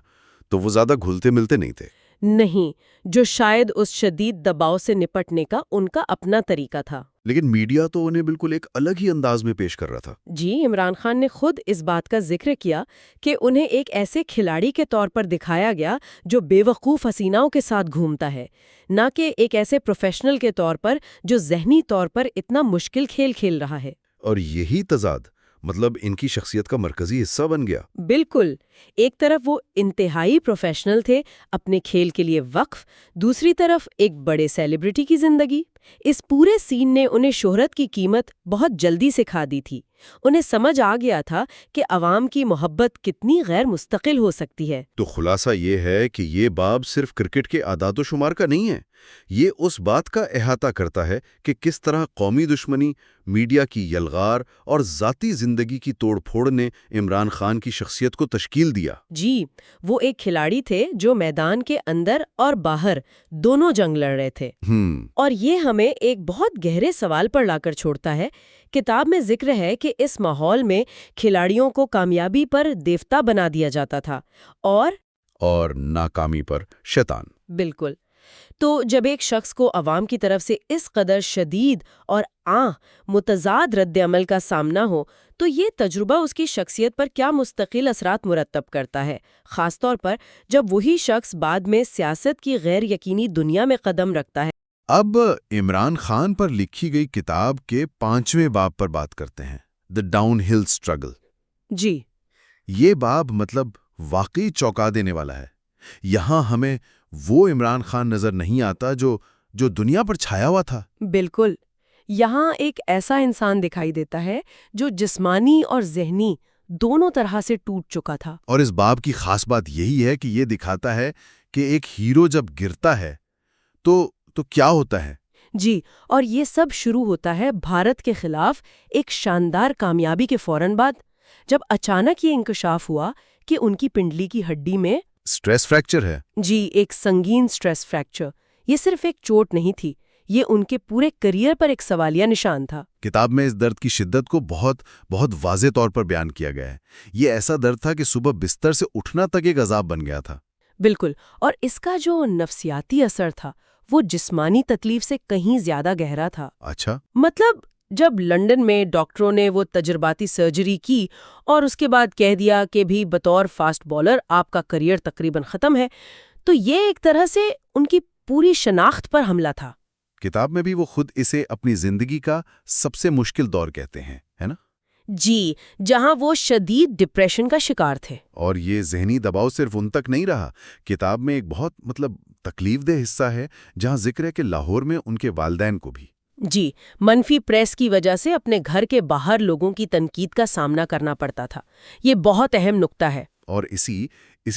تو وہ زیادہ گھلتے ملتے نہیں تھے؟ نہیں، جو شاید اس شدید دباؤ سے نپٹنے کا ان کا اپنا طریقہ تھا۔ لیکن میڈیا تو انہیں بالکل ایک الگ ہی انداز میں پیش کر رہا تھا۔ جی، عمران خان نے خود اس بات کا ذکر کیا کہ انہیں ایک ایسے کھلاڑی کے طور پر دکھایا گیا جو بے وقوف حسیناؤں کے ساتھ گھومتا ہے، نہ کہ ایک ایسے پروفیشنل کے طور پر جو ذہنی طور پر اتنا مشکل کھیل کھیل رہا ہے۔ اور یہی تضاد مطلب ان کی شخصیت کا مرکزی حصہ بن گیا۔ بالکل، ایک طرف وہ انتہائی پروفیشنل تھے، اپنے کھیل کے لیے وقف، دوسری طرف ایک بڑے سیلیبریٹی کی زندگی۔ اس پورے سین نے انہیں شہرت کی قیمت بہت جلدی سکھا دی تھی۔ انہیں سمجھ آ گیا تھا کہ عوام کی محبت کتنی غیر مستقل ہو سکتی ہے۔ تو خلاصہ یہ ہے کہ یہ باب صرف کرکٹ کے اعداد و شمار کا نہیں ہے، یہ اس بات کا احاطہ کرتا ہے کہ کس طرح قومی دشمنی، میڈیا کی یلغار اور ذاتی زندگی کی توڑ پھوڑ نے عمران خان کی شخصیت کو تشکیل دیا۔ جی، وہ ایک کھلاڑی تھے جو میدان کے اندر اور باہر دونوں جنگ لڑ رہے تھے۔ اور یہ ہمیں ایک بہت گہرے سوال پر لا کر چھوڑتا ہے۔ کتاب میں ذکر ہے کہ اس ماحول میں کھلاڑیوں کو کامیابی پر دیوتا بنا دیا جاتا تھا اور ناکامی پر شیطان۔ بالکل، تو جب ایک شخص کو عوام کی طرف سے اس قدر شدید اور متضاد رد عمل کا سامنا ہو تو یہ تجربہ اس کی شخصیت پر کیا مستقل اثرات مرتب کرتا ہے، خاص طور پر جب وہی شخص بعد میں سیاست کی غیر یقینی دنیا میں قدم رکھتا ہے۔ اب عمران خان پر لکھی گئی کتاب کے 5ویں باب پر بات کرتے ہیں، دی ڈاؤن ہل اسٹرگل۔ جی، یہ باب مطلب واقعی چونکا دینے والا ہے۔ یہاں ہمیں وہ عمران خان نظر نہیں آتا جو دنیا پر چھایا ہوا تھا۔ بالکل، یہاں ایک ایسا انسان دکھائی دیتا ہے جو جسمانی اور ذہنی دونوں طرح سے ٹوٹ چکا تھا۔ اور اس باب کی خاص بات یہی ہے کہ یہ دکھاتا ہے کہ ایک ہیرو جب گرتا ہے تو کیا ہوتا ہے۔ جی، اور یہ سب شروع ہوتا ہے بھارت کے خلاف ایک شاندار کامیابی کے فوراً بعد، جب اچانک یہ انکشاف ہوا کہ ان کی پنڈلی کی ہڈی میں سٹریس فریکچر ہے؟ جی، ایک سنگین سٹریس فریکچر۔ یہ صرف ایک چوٹ نہیں تھی، یہ ان کے پورے کریئر پر ایک سوالیہ نشان تھا۔ کتاب میں اس درد کی شدت کو بہت واضح طور پر بیان کیا گیا ہے۔ یہ ایسا درد تھا کہ صبح بستر سے اٹھنا تک ایک عذاب بن گیا تھا۔ بالکل، اور اس کا جو نفسیاتی اثر تھا وہ جسمانی تکلیف سے کہیں زیادہ گہرا تھا۔ اچھا۔ مطلب جب لندن میں ڈاکٹروں نے وہ تجرباتی سرجری کی اور اس کے بعد کہہ دیا کہ بھی بطور فاسٹ بولر آپ کا کریئر تقریباً ختم ہے، تو یہ ایک طرح سے ان کی پوری شناخت پر حملہ تھا۔ کتاب میں بھی وہ خود اسے اپنی زندگی کا سب سے مشکل دور کہتے ہیں، ہے نا؟ جی، جہاں وہ شدید ڈپریشن کا شکار تھے۔ اور یہ ذہنی دباؤ صرف ان تک نہیں رہا۔ کتاب میں ایک بہت تکلیف دہ حصہ ہے جہاں ذکر ہے کہ لاہور میں ان کے والدین کو بھی جی، منفی پریس کی وجہ سے اپنے گھر کے باہر لوگوں کی تنقید کا سامنا کرنا پڑتا تھا۔ یہ بہت اہم نکتہ ہے۔ اور اسی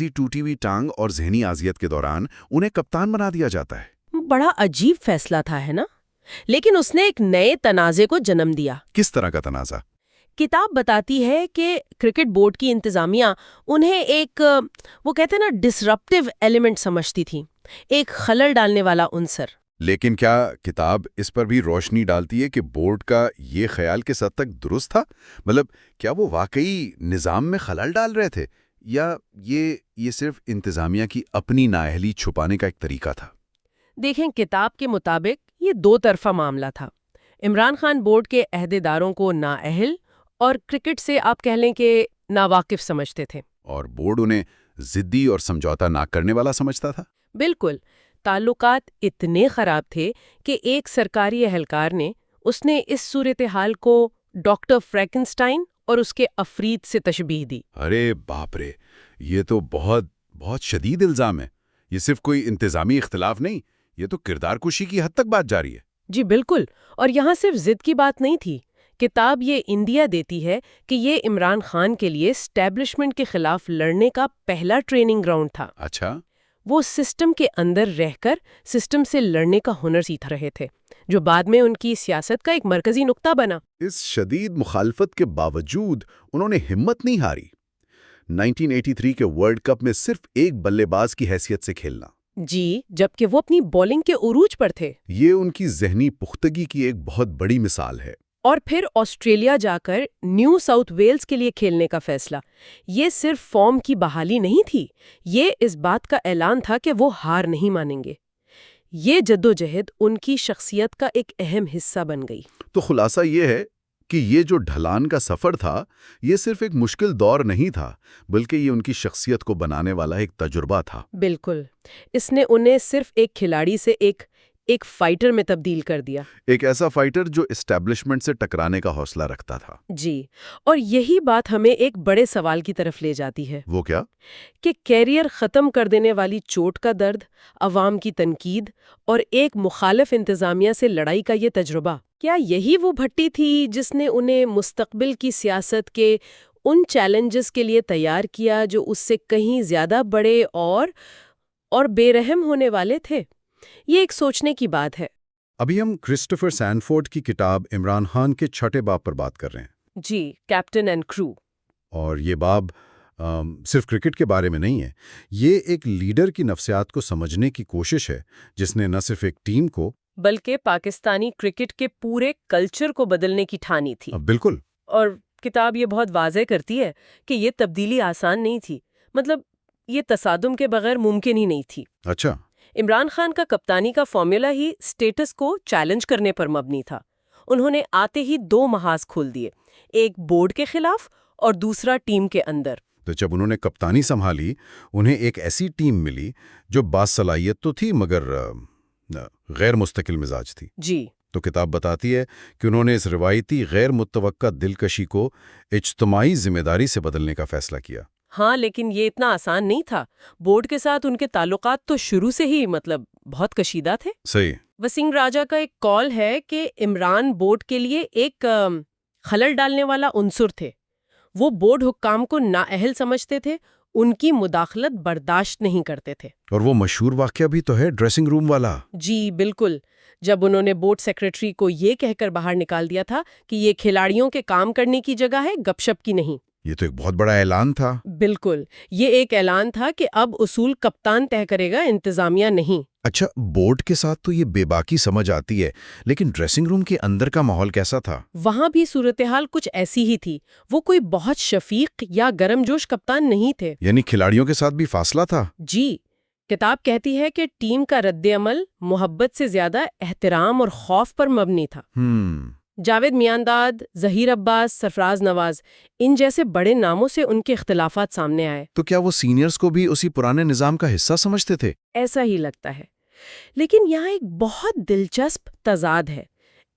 ٹوٹی ہوئی ٹانگ اور ذہنی اذیت کے دوران انہیں کپتان بنا دیا جاتا ہے۔ بڑا عجیب فیصلہ تھا، ہے نا؟ لیکن اس نے ایک نئے تنازع کو جنم دیا۔ کس طرح کا تنازع؟ کتاب بتاتی ہے کہ کرکٹ بورڈ کی انتظامیہ انہیں ایک وہ کہتے ہیں نا ڈسرپٹیو ایلیمنٹ سمجھتی تھی، ایک خلل ڈالنے والا عنصر۔ لیکن کیا کتاب اس پر بھی روشنی ڈالتی ہے کہ بورڈ کا یہ خیال کس حد تک درست تھا؟ کیا وہ واقعی نظام میں خلل ڈال رہے تھے یا یہ صرف انتظامیہ کی اپنی نااہلی چھپانے کا ایک طریقہ تھا؟ دیکھیں، کتاب کے مطابق یہ دو طرفہ معاملہ تھا۔ عمران خان بورڈ کے عہدیداروں کو نااہل اور کرکٹ سے آپ کہہ لیں کہ ناواقف سمجھتے تھے، اور بورڈ انہیں ضدی اور سمجھوتا نہ کرنے والا سمجھتا تھا۔ بالکل، تعلقات اتنے خراب تھے کہ ایک سرکاری اہلکار نے اس صورتحال کو ڈاکٹر فرینکنسٹائن اور اس کے افریت سے تشبیہ دی۔ ارے باپ رے، یہ تو بہت شدید الزام ہے۔ یہ صرف کوئی انتظامی اختلاف نہیں، یہ تو کردار کشی کی حد تک بات جاری ہے۔ جی بالکل، اور یہاں صرف ضد کی بات نہیں تھی۔ کتاب یہ اندیا دیتی ہے کہ یہ عمران خان کے لیے اسٹیبلشمنٹ کے خلاف لڑنے کا پہلا ٹریننگ گراؤنڈ تھا۔ اچھا۔ وہ سسٹم کے اندر رہ کر سسٹم سے لڑنے کا ہنر سیکھ رہے تھے، جو بعد میں ان کی سیاست کا ایک مرکزی نقطہ بنا۔ اس شدید مخالفت کے باوجود انہوں نے ہمت نہیں ہاری۔ 1983 کے ورلڈ کپ میں صرف ایک بلے باز کی حیثیت سے کھیلنا، جی، جبکہ وہ اپنی بولنگ کے عروج پر تھے، یہ ان کی ذہنی پختگی کی ایک بہت بڑی مثال ہے۔ اور پھر آسٹریلیا جا کر نیو ساؤتھ ویلز کے لیے کھیلنے کا فیصلہ، یہ صرف فارم کی بحالی نہیں تھی، یہ اس بات کا اعلان تھا کہ وہ ہار نہیں مانیں گے۔ یہ جدوجہد ان کی شخصیت کا ایک اہم حصہ بن گئی۔ تو خلاصہ یہ ہے کہ یہ جو ڈھلان کا سفر تھا، یہ صرف ایک مشکل دور نہیں تھا، بلکہ یہ ان کی شخصیت کو بنانے والا ایک تجربہ تھا۔ بالکل، اس نے انہیں صرف ایک کھلاڑی سے ایک فائٹر میں تبدیل کر دیا، ایک ایسا فائٹر جو اسٹیبلشمنٹ سے ٹکرانے کا حوصلہ رکھتا تھا۔ جی، اور یہی بات ہمیں ایک بڑے سوال کی طرف لے جاتی ہے۔ وہ کیا؟ کہ کیریئر ختم کر دینے والی چوٹ کا درد، عوام کی تنقید اور ایک مخالف انتظامیہ سے لڑائی کا یہ تجربہ، کیا یہی وہ بھٹی تھی جس نے انہیں مستقبل کی سیاست کے ان چیلنجز کے لیے تیار کیا جو اس سے کہیں زیادہ بڑے اور بے رحم ہونے والے تھے؟ یہ ایک سوچنے کی بات ہے۔ ابھی ہم کرسٹوفر سینفورڈ کی کتاب عمران خان کے چھٹے باب پر بات کر رہے ہیں۔ جی، کیپٹن اینڈ کرو۔ اور یہ باب صرف کرکٹ کے بارے میں نہیں ہے، یہ ایک لیڈر کی نفسیات کو سمجھنے کی کوشش ہے جس نے نہ صرف ایک ٹیم کو بلکہ پاکستانی کرکٹ کے پورے کلچر کو بدلنے کی ٹھانی تھی۔ بالکل۔ اور کتاب یہ بہت واضح کرتی ہے کہ یہ تبدیلی آسان نہیں تھی، یہ تصادم کے بغیر ممکن ہی نہیں تھی۔ اچھا۔ عمران خان کا کپتانی کا فارمولا ہی سٹیٹس کو چیلنج کرنے پر مبنی تھا۔ انہوں نے آتے ہی دو محاذ کھول دیے، ایک بورڈ کے خلاف اور دوسرا ٹیم کے اندر۔ تو جب انہوں نے کپتانی سنبھالی، انہیں ایک ایسی ٹیم ملی جو باصلاحیت تو تھی مگر غیر مستقل مزاج تھی۔ جی، تو کتاب بتاتی ہے کہ انہوں نے اس روایتی غیر متوقع دلکشی کو اجتماعی ذمہ داری سے بدلنے کا فیصلہ کیا۔ ہاں، لیکن یہ اتنا آسان نہیں تھا۔ بورڈ کے ساتھ ان کے تعلقات تو شروع سے ہی بہت کشیدہ تھے۔ صحیح۔ وسیم راجہ کا ایک کال ہے کہ عمران بورڈ کے لیے ایک خلل ڈالنے والا عنصر تھے۔ وہ بورڈ حکام کو نااہل سمجھتے تھے، ان کی مداخلت برداشت نہیں کرتے تھے۔ اور وہ مشہور واقعہ بھی تو ہے، ڈریسنگ روم والا۔ جی بالکل، جب انہوں نے بورڈ سیکریٹری کو یہ کہہ کر باہر نکال دیا تھا کہ یہ کھلاڑیوں کے کام کرنے کی جگہ ہے، گپ شپ کی نہیں۔ یہ تو ایک بہت بڑا اعلان تھا۔ بالکل، یہ ایک اعلان تھا کہ اب اصول کپتان طے کرے گا، انتظامیہ نہیں۔ اچھا، بورڈ کے ساتھ تو یہ بے باکی سمجھ آتی ہے، لیکن ڈریسنگ روم کے اندر کا ماحول کیسا تھا؟ وہاں بھی صورتحال کچھ ایسی ہی تھی۔ وہ کوئی بہت شفیق یا گرم جوش کپتان نہیں تھے۔ یعنی کھلاڑیوں کے ساتھ بھی فاصلہ تھا؟ جی، کتاب کہتی ہے کہ ٹیم کا رد عمل محبت سے زیادہ احترام اور خوف پر مبنی تھا۔ جاوید میانداد، ظہیر عباس، سرفراز نواز، ان جیسے بڑے ناموں سے ان کے اختلافات سامنے آئے۔ تو کیا وہ سینئرز کو بھی اسی پرانے نظام کا حصہ سمجھتے تھے؟ ایسا ہی لگتا ہے، لیکن یہاں ایک بہت دلچسپ تضاد ہے۔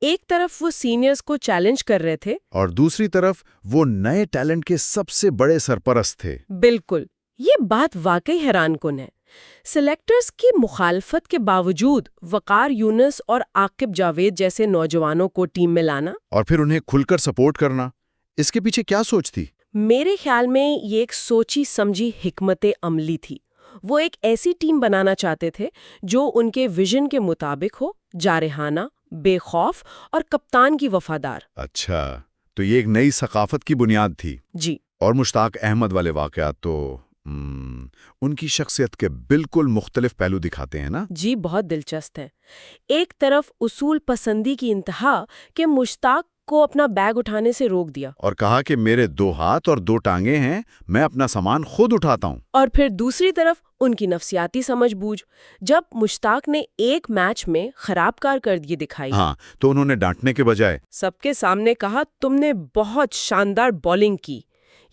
ایک طرف وہ سینئرز کو چیلنج کر رہے تھے اور دوسری طرف وہ نئے ٹیلنٹ کے سب سے بڑے سرپرست تھے۔ بالکل، یہ بات واقعی حیران کن ہے۔ سلیکٹرز کی مخالفت کے باوجود وقار یونس اور عاقب جاوید جیسے نوجوانوں کو ٹیم میں لانا اور پھر انہیں کھل کر سپورٹ کرنا، اس کے پیچھے کیا سوچ تھی؟ میرے خیال میں یہ ایک سوچی سمجھی حکمت عملی تھی۔ وہ ایک ایسی ٹیم بنانا چاہتے تھے جو ان کے ویژن کے مطابق ہو، جارحانہ، بے خوف اور کپتان کی وفادار۔ اچھا، تو یہ ایک نئی ثقافت کی بنیاد تھی۔ جی، اور مشتاق احمد والے واقعات تو ان کی شخصیت کے بالکل مختلف پہلو دکھاتے ہیں نا؟ جی، بہت دلچسپ ہے۔ ایک طرف اصول پسندی کی انتہا کہ مشتاق کو اپنا بیگ اٹھانے سے روک دیا، اور کہا کہ میرے 2 ہاتھ اور 2 ٹانگیں ہیں، میں اپنا سامان خود اٹھاتا ہوں۔ اور پھر دوسری طرف ان کی نفسیاتی سمجھ بوجھ۔ جب مشتاق نے ایک میچ میں خراب کارکردگی دکھائی، ہاں، تو انہوں نے ڈانٹنے کے بجائے سب کے سامنے کہا تم نے بہت شاندار بولنگ کی۔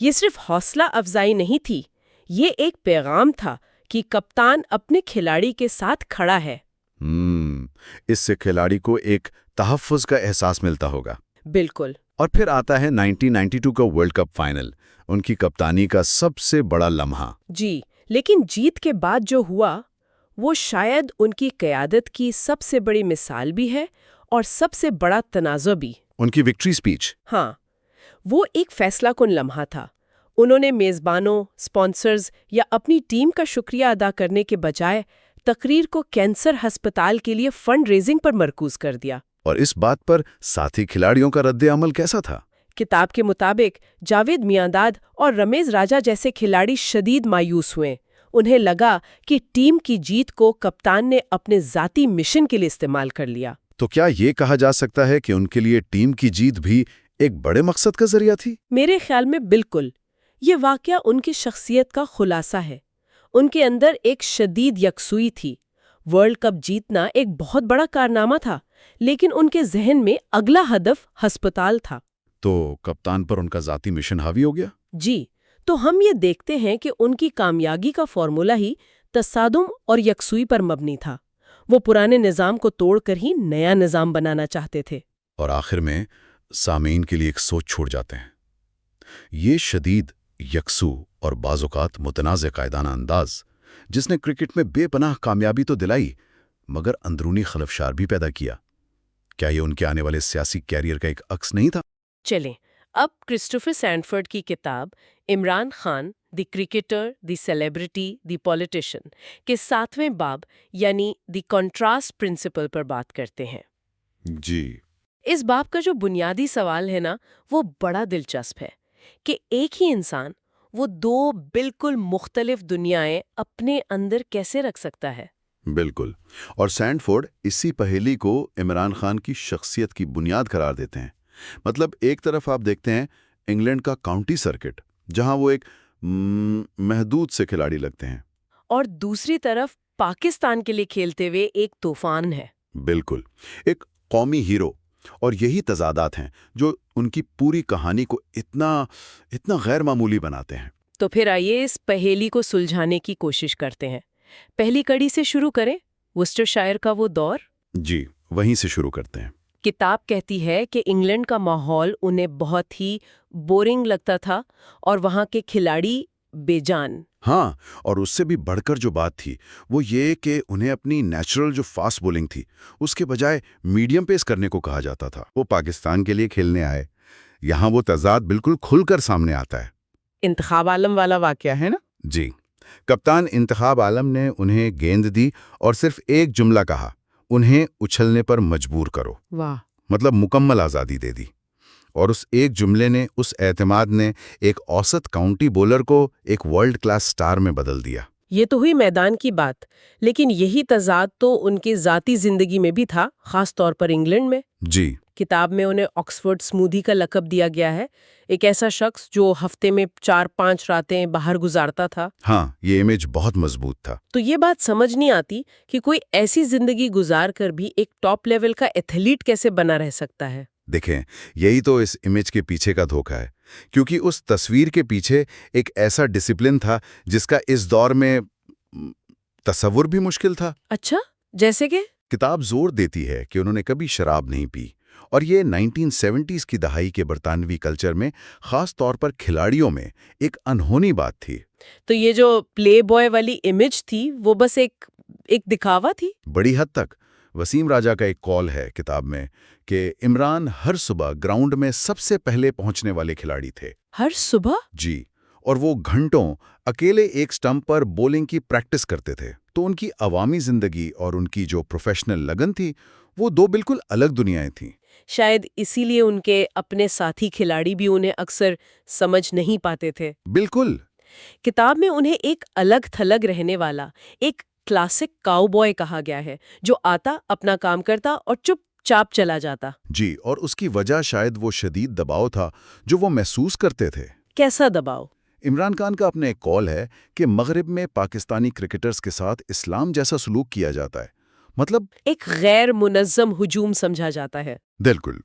یہ صرف حوصلہ افزائی نہیں تھی، یہ ایک پیغام تھا کہ کپتان اپنے کھلاڑی کے ساتھ کھڑا ہے۔ اس سے کھلاڑی کو ایک تحفظ کا احساس ملتا ہوگا۔ بالکل۔ اور پھر آتا ہے 1992 کا ورلڈ کپ فائنل، ان کی کپتانی کا سب سے بڑا لمحہ۔ جی، لیکن جیت کے بعد جو ہوا وہ شاید ان کی قیادت کی سب سے بڑی مثال بھی ہے اور سب سے بڑا تنازع بھی۔ ان کی وکٹری سپیچ، ہاں، وہ ایک فیصلہ کن لمحہ تھا۔ انہوں نے میزبانوں، سپانسرز یا اپنی ٹیم کا شکریہ ادا کرنے کے بجائے تقریر کو کینسر ہسپتال کے لیے فنڈ ریزنگ پر مرکوز کر دیا۔ اور اس بات پر ساتھی کھلاڑیوں کا رد عمل کیسا تھا؟ کتاب کے مطابق جاوید میانداد اور رمیز راجہ جیسے کھلاڑی شدید مایوس ہوئے۔ انہیں لگا کہ ٹیم کی جیت کو کپتان نے اپنے ذاتی مشن کے لیے استعمال کر لیا۔ تو کیا یہ کہا جا سکتا ہے کہ ان کے لیے ٹیم کی جیت بھی ایک بڑے مقصد کا ذریعہ تھی؟ میرے خیال میں بالکل۔ یہ واقعہ ان کی شخصیت کا خلاصہ ہے۔ ان کے اندر ایک شدید یکسوئی تھی۔ ورلڈ کپ جیتنا ایک بہت بڑا کارنامہ تھا، لیکن ان کے ذہن میں اگلا ہدف ہسپتال تھا۔ تو کپتان پر ان کا ذاتی مشن حاوی ہو گیا؟ جی، تو ہم یہ دیکھتے ہیں کہ ان کی کامیابی کا فارمولہ ہی تصادم اور یکسوئی پر مبنی تھا۔ وہ پرانے نظام کو توڑ کر ہی نیا نظام بنانا چاہتے تھے۔ اور آخر میں سامعین کے لیے ایک سوچ چھوڑ جاتے ہیں۔ یہ شدید، یکسو اور بعض اوقات متنازع قائدانہ انداز، جس نے کرکٹ میں بے پناہ کامیابی تو دلائی مگر اندرونی خلفشار بھی پیدا کیا، کیا یہ ان کے آنے والے سیاسی کیریئر کا ایک عکس نہیں تھا؟ چلیں اب کرسٹوفر سینڈفورڈ کی کتاب عمران خان، دی کرکٹر، دی سیلیبریٹی، دی پولیٹیشین کے 7ویں باب یعنی دی کنٹراسٹ پرنسپل پر بات کرتے ہیں۔ جی، اس باب کا جو بنیادی سوال ہے نا، وہ بڑا دلچسپ ہے کہ ایک ہی انسان وہ 2 بالکل مختلف دنیائیں اپنے اندر کیسے رکھ سکتا ہے؟ بالکل، اور سینڈفورڈ اسی پہیلی کو عمران خان کی شخصیت کی بنیاد قرار دیتے ہیں۔ مطلب ایک طرف آپ دیکھتے ہیں انگلینڈ کا کاؤنٹی سرکٹ، جہاں وہ ایک محدود سے کھلاڑی لگتے ہیں، اور دوسری طرف پاکستان کے لیے کھیلتے ہوئے ایک طوفان ہے۔ بالکل، ایک قومی ہیرو۔ اور یہی تضادات ہیں جو ان کی پوری کہانی کو اتنا غیر معمولی بناتے ہیں۔ تو پھر آئیے اس پہیلی کو سلجھانے کی کوشش کرتے ہیں۔ پہلی کڑی سے شروع کریں، ورسٹرشائر کا وہ دور۔ جی، وہیں سے شروع کرتے ہیں۔ کتاب کہتی ہے کہ انگلینڈ کا ماحول انہیں بہت ہی بورنگ لگتا تھا اور وہاں کے کھلاڑی بے جان۔ ہاں، اور اس سے بھی بڑھ کر جو بات تھی وہ یہ کہ انہیں اپنی نیچرل جو فاسٹ بولنگ تھی اس کے بجائے میڈیم پیس کرنے کو کہا جاتا تھا۔ وہ پاکستان کے لیے کھیلنے آئے، یہاں وہ تضاد بالکل کھل کر سامنے آتا ہے۔ انتخاب عالم والا واقعہ ہے نا؟ جی، کپتان انتخاب عالم نے انہیں گیند دی اور صرف ایک جملہ کہا، انہیں اچھلنے پر مجبور کرو۔ واہ، مطلب مکمل آزادی دے دی۔ اور اس ایک جملے نے، اس اعتماد نے ایک اوسط کاؤنٹی بولر کو ایک ورلڈ کلاس سٹار میں بدل دیا۔ یہ تو ہوئی میدان کی بات، لیکن یہی تضاد تو ان کی ذاتی زندگی میں بھی تھا، خاص طور پر انگلینڈ میں۔ جی، کتاب میں انہیں آکسفورڈ سمودھی کا لقب دیا گیا ہے، ایک ایسا شخص جو ہفتے میں 4-5 راتیں باہر گزارتا تھا۔ ہاں، یہ امیج بہت مضبوط تھا۔ تو یہ بات سمجھ نہیں آتی کہ کوئی ایسی زندگی گزار کر بھی ایک ٹاپ لیول کا ایتھلیٹ کیسے بنا رہ سکتا ہے۔ دیکھیں، یہی تو اس امیج کے پیچھے کا دھوکہ ہے، کیونکہ اس تصویر کے پیچھے ایک ایسا ڈسپلن تھا جس کا اس دور میں تصور بھی مشکل تھا۔ اچھا، جیسے کہ؟ کتاب زور دیتی ہے کہ انہوں نے کبھی شراب نہیں پی، اور یہ 1970s کی دہائی کے برطانوی کلچر میں، خاص طور پر کھلاڑیوں میں، ایک انہونی بات تھی۔ تو یہ جو پلے بوائے والی امیج تھی وہ بس ایک دکھاوا تھی؟ بڑی حد تک۔ وسیم راجہ کا ایک قول ہے کتاب میں کہ عمران ہر صبح گراؤنڈ میں سب سے پہلے پہنچنے والے کھلاڑی تھے۔ ہر صبح؟ جی، اور وہ گھنٹوں اکیلے ایک سٹمپ پر بولنگ کی پریکٹس کرتے تھے۔ تو ان کی عوامی زندگی اور ان کی جو پروفیشنل لگن تھی، وہ دو بالکل الگ دنیایں تھیں۔ شاید اسی لیے ان کے اپنے ساتھی کھلاڑی بھی انہیں اکثر سمجھ نہیں پاتے تھے۔ بالکل۔ کتاب میں انہیں ایک الگ تھلگ رہنے والا، ایک کلاسک کاؤ بوائے کہا گیا ہے، جو آتا، اپنا کام کرتا اور چپ چاپ چلا جاتا۔ جی، اور اس کی وجہ شاید وہ شدید دباؤ تھا جو وہ محسوس کرتے تھے۔ کیسا دباؤ؟ عمران خان کا اپنا ایک قول ہے کہ مغرب میں پاکستانی کرکٹرز کے ساتھ اسلام جیسا سلوک کیا جاتا ہے، مطلب ایک غیر منظم ہجوم سمجھا جاتا ہے۔ بالکل۔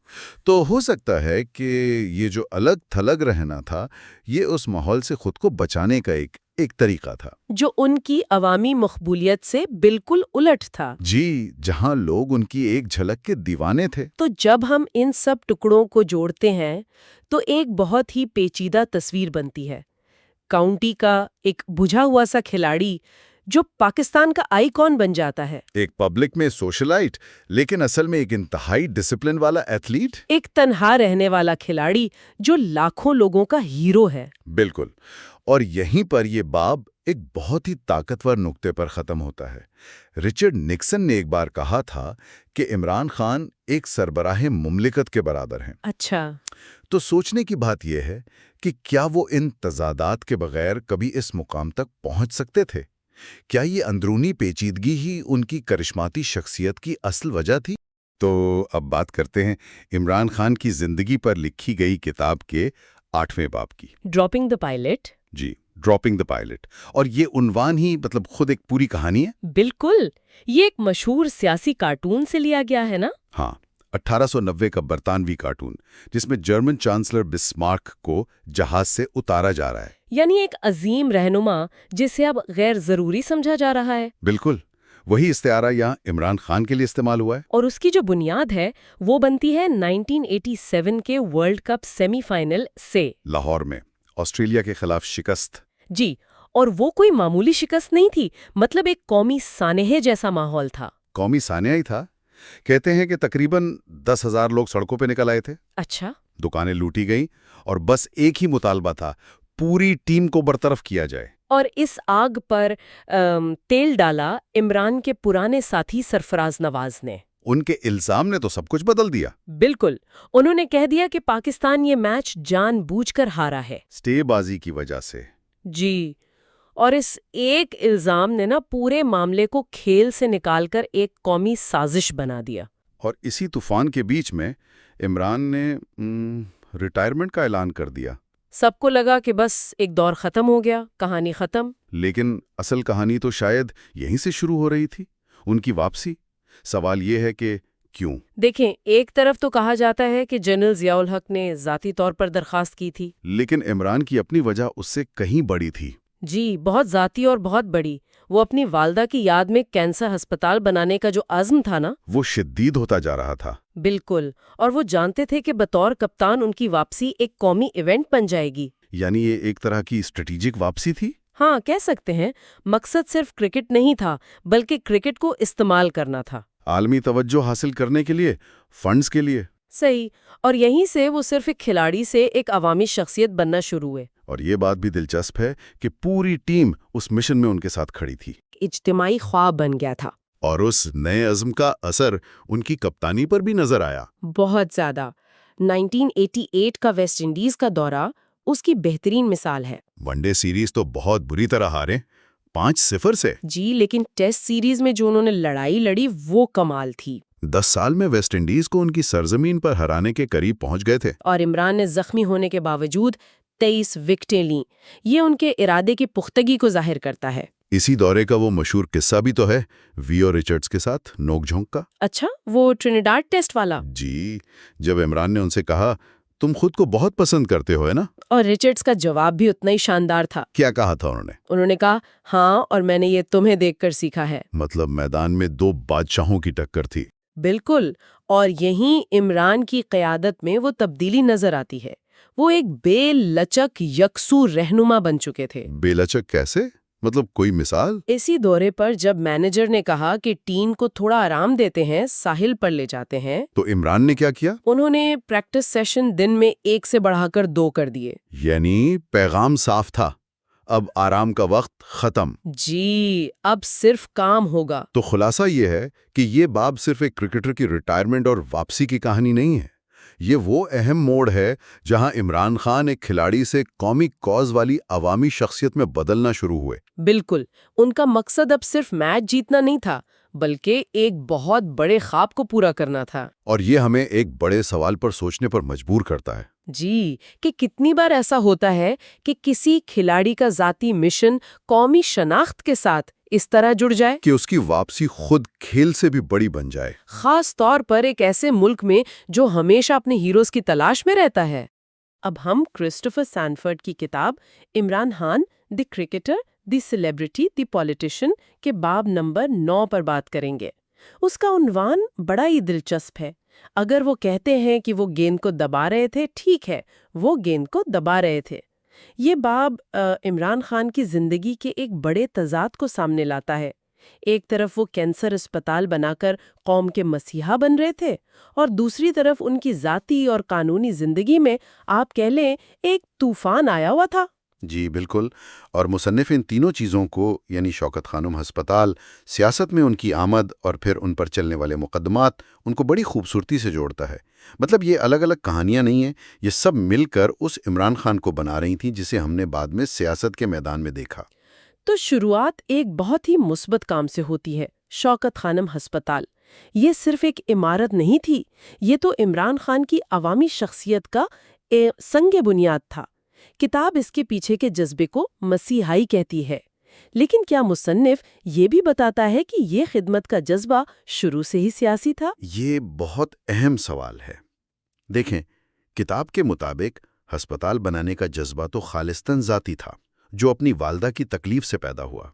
تو ہو سکتا ہے کہ یہ جو الگ تھلگ رہنا تھا، یہ اس ماحول سے خود کو بچانے کا ایک طریقہ تھا، جو ان کی عوامی مقبولیت سے بالکل الٹ تھا۔ جی، جہاں لوگ ان کی ایک جھلک کے دیوانے تھے۔ تو جب ہم ان سب ٹکڑوں کو جوڑتے ہیں تو ایک بہت ہی پیچیدہ تصویر بنتی ہے۔ کاؤنٹی کا ایک بجھا ہوا سا کھلاڑی جو پاکستان کا آئیکن بن جاتا ہے، ایک پبلک میں سوشلائٹ، لیکن اصل میں ایک انتہائی ڈسپلن والا ایتھلیٹ۔ ایک تنہا رہنے والا کھلاڑی جو لاکھوں لوگوں کا ہیرو ہے۔ بالکل، اور یہیں پر یہ باب ایک بہت ہی طاقتور نقطے پر ختم ہوتا ہے۔ رچرڈ نکسن نے ایک بار کہا تھا کہ عمران خان ایک سربراہ مملکت کے برابر ہیں۔ اچھا، تو سوچنے کی بات یہ ہے کہ کیا وہ ان تضادات کے بغیر کبھی اس مقام تک پہنچ سکتے تھے؟ کیا یہ اندرونی پیچیدگی ہی ان کی کرشماتی شخصیت کی اصل وجہ تھی؟ تو اب بات کرتے ہیں عمران خان کی زندگی پر لکھی گئی کتاب کے 8ویں باب کی۔ Dropping the pilot. جی، ڈراپنگ دا پائلٹ، اور یہ عنوان ہی خود ایک پوری کہانی ہے۔ بالکل، یہ ایک مشہور سیاسی کارٹون سے لیا گیا ہے نا؟ ہاں، 1890 کا برطانوی کارٹون جس میں جرمن چانسلر بسمارک کو جہاز سے اتارا جا رہا ہے۔ یعنی ایک عظیم رہنما جسے اب غیر ضروری سمجھا جا رہا ہے۔ بالکل، وہی استعارہ یہاں عمران خان کے لیے استعمال ہوا ہے۔ اور اس کی جو بنیاد ہے وہ بنتی ہے 1987 کے ورلڈ کپ سیمی فائنل سے، لاہور میں آسٹریلیا کے خلاف شکست۔ جی، اور وہ کوئی معمولی شکست نہیں تھی، مطلب ایک قومی سانحے جیسا ماحول تھا۔ قومی سانحہ ہی تھا۔ کہتے ہیں کہ تقریباً 10,000 لوگ سڑکوں پہ نکل آئے تھے، اچھا، دکانیں لوٹی گئیں، اور بس ایک ہی مطالبہ تھا، پوری ٹیم کو برطرف کیا جائے۔ اور اس آگ پر تیل ڈالا عمران کے پرانے ساتھی سرفراز نواز نے۔ ان کے الزام نے تو سب کچھ بدل دیا۔ بالکل، انہوں نے کہہ دیا کہ پاکستان یہ میچ جان بوجھ کر ہارا ہے، سٹے بازی کی وجہ سے۔ جی، اور اس ایک الزام نے پورے معاملے کو کھیل سے نکال کر ایک قومی سازش بنا دیا۔ اور اسی طوفان کے بیچ میں عمران نے ریٹائرمنٹ کا اعلان کر دیا۔ سب کو لگا کہ بس ایک دور ختم ہو گیا، کہانی ختم۔ لیکن اصل کہانی تو شاید یہیں سے شروع ہو رہی تھی، ان کی واپسی۔ سوال یہ ہے کہ کیوں؟ دیکھیں، ایک طرف تو کہا جاتا ہے کہ جنرل ضیاء الحق نے ذاتی طور پر درخواست کی تھی، لیکن عمران کی اپنی وجہ اس سے کہیں بڑی تھی۔ جی، بہت ذاتی اور بہت بڑی۔ وہ اپنی والدہ کی یاد میں کینسر ہسپتال بنانے کا جو عزم تھا نا، وہ شدید ہوتا جا رہا تھا۔ بالکل، اور وہ جانتے تھے کہ بطور کپتان ان کی واپسی ایک قومی ایونٹ بن جائے گی۔ یعنی یہ ایک طرح کی اسٹریٹجک واپسی تھی۔ ہاں، کہہ سکتے ہیں۔ مقصد صرف کرکٹ نہیں تھا، بلکہ کرکٹ کو استعمال کرنا تھا۔ عالمی توجہ حاصل کرنے کے لیے، فنڈز کے لیے۔ صحیح، اور یہیں سے وہ صرف ایک کھلاڑی سے ایک عوامی شخصیت بننا شروع ہوئے۔ اور یہ بات بھی دلچسپ ہے کہ پوری ٹیم اس مشن میں ان کے ساتھ کھڑی تھی۔ اجتماعی خواب بن گیا تھا، اور اس نئے عزم کا اثر ان کی کپتانی پر بھی نظر آیا۔ بہت زیادہ۔ 1988 کا ویسٹ انڈیز کا دورہ اس کی بہترین مثال ہے۔ ون ڈے سیریز تو بہت بری طرح ہارے، 5-0 سے۔ جی، لیکن ٹیسٹ سیریز میں جو انہوں نے لڑائی لڑی وہ کمال تھی۔ 10 سال میں ویسٹ انڈیز کو ان کی سرزمین پر ہرانے کے قریب پہنچ گئے تھے۔ اور عمران نے زخمی ہونے کے باوجود 23 وکٹیں لیں۔ یہ ان کے ارادے کی پختگی کو ظاہر کرتا ہے۔ اسی دورے کا وہ مشہور قصہ بھی تو ہے ویو رچرڈز کے ساتھ نوک جھونک کا۔ اچھا، وہ ٹرینیڈاڈ ٹیسٹ والا؟ جی، جب عمران نے ان سے کہا تم خود کو بہت پسند کرتے ہو ہے نا؟ اور رچرڈز کا جواب بھی اتنا ہی شاندار تھا۔ کیا کہا تھا انہوں نے؟ انہوں نے کہا ہاں، اور میں نے یہ تمہیں دیکھ کر سیکھا ہے۔ مطلب میدان میں 2 بادشاہوں کی ٹکر تھی۔ بالکل، اور یہیں عمران کی قیادت میں وہ تبدیلی نظر آتی ہے۔ وہ ایک بے لچک یکسو رہنما بن چکے تھے۔ بے لچک کیسے؟ مطلب کوئی مثال؟ اسی دورے پر جب مینیجر نے کہا کہ ٹیم کو تھوڑا آرام دیتے ہیں، ساحل پر لے جاتے ہیں، تو عمران نے کیا کیا؟ انہوں نے پریکٹس سیشن دن میں 1 سے بڑھا کر 2 کر دیے۔ یعنی پیغام صاف تھا، اب آرام کا وقت ختم۔ جی، اب صرف کام ہوگا۔ تو خلاصہ یہ ہے کہ یہ باب صرف ایک کرکٹر کی ریٹائرمنٹ اور واپسی کی کہانی نہیں ہے، یہ وہ اہم موڑ ہے جہاں عمران خان ایک کھلاڑی سے قومی کاز والی عوامی شخصیت میں بدلنا شروع ہوئے۔ بالکل، ان کا مقصد اب صرف میچ جیتنا نہیں تھا، بلکہ ایک بہت بڑے خواب کو پورا کرنا تھا۔ اور یہ ہمیں ایک بڑے سوال پر سوچنے پر مجبور کرتا ہے۔ جی، کہ کتنی بار ایسا ہوتا ہے کہ کسی کھلاڑی کا ذاتی مشن قومی شناخت کے ساتھ اس طرح جڑ جائے کہ اس کی واپسی خود کھیل سے بھی بڑی بن جائے، خاص طور پر ایک ایسے ملک میں جو ہمیشہ اپنے ہیروز کی تلاش میں رہتا ہے۔ اب ہم کرسٹوفر سینفرڈ کی کتاب عمران خان دی کرکٹر، دی سیلیبریٹی، دی پولیٹیشین کے باب نمبر 9 پر بات کریں گے۔ اس کا عنوان بڑا ہی دلچسپ ہے۔ اگر وہ کہتے ہیں کہ وہ گیند کو دبا رہے تھے، ٹھیک ہے، وہ گیند کو دبا رہے تھے۔ یہ باب عمران خان کی زندگی کے ایک بڑے تضاد کو سامنے لاتا ہے۔ ایک طرف وہ کینسر اسپتال بنا کر قوم کے مسیحا بن رہے تھے، اور دوسری طرف ان کی ذاتی اور قانونی زندگی میں آپ کہہ لیں ایک طوفان آیا ہوا تھا۔ جی بالکل، اور مصنف ان تینوں چیزوں کو یعنی شوکت خانم ہسپتال، سیاست میں ان کی آمد اور پھر ان پر چلنے والے مقدمات ان کو بڑی خوبصورتی سے جوڑتا ہے۔ مطلب یہ الگ الگ کہانیاں نہیں ہیں، یہ سب مل کر اس عمران خان کو بنا رہی تھیں جسے ہم نے بعد میں سیاست کے میدان میں دیکھا۔ تو شروعات ایک بہت ہی مثبت کام سے ہوتی ہے، شوکت خانم ہسپتال۔ یہ صرف ایک عمارت نہیں تھی، یہ تو عمران خان کی عوامی شخصیت کا سنگ بنیاد تھا۔ کتاب اس کے پیچھے کے جذبے کو مسیحائی کہتی ہے، لیکن کیا مصنف یہ بھی بتاتا ہے کہ یہ خدمت کا جذبہ شروع سے ہی سیاسی تھا؟ یہ بہت اہم سوال ہے۔ دیکھیں، کتاب کے مطابق ہسپتال بنانے کا جذبہ تو خالصتاً ذاتی تھا، جو اپنی والدہ کی تکلیف سے پیدا ہوا،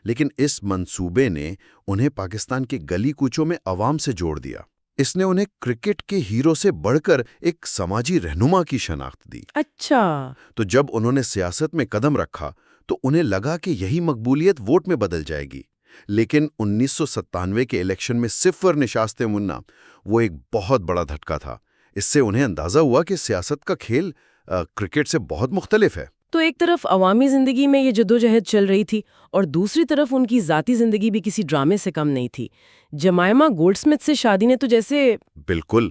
لیکن اس منصوبے نے انہیں پاکستان کے گلی کوچوں میں عوام سے جوڑ دیا۔ اس نے انہیں کرکٹ کے ہیرو سے بڑھ کر ایک سماجی رہنما کی شناخت دی۔ اچھا، تو جب انہوں نے سیاست میں قدم رکھا تو انہیں لگا کہ یہی مقبولیت ووٹ میں بدل جائے گی، لیکن 1997 کے الیکشن میں 0 نشاستیں ملنا وہ ایک بہت بڑا دھٹکا تھا۔ اس سے انہیں اندازہ ہوا کہ سیاست کا کھیل کرکٹ سے بہت مختلف ہے۔ تو ایک طرف عوامی زندگی میں یہ جدوجہد چل رہی تھی، اور دوسری طرف ان کی ذاتی زندگی بھی کسی ڈرامے سے کم نہیں تھی۔ جمائمہ گولڈ سمتھ سے شادی نے تو جیسے… بالکل،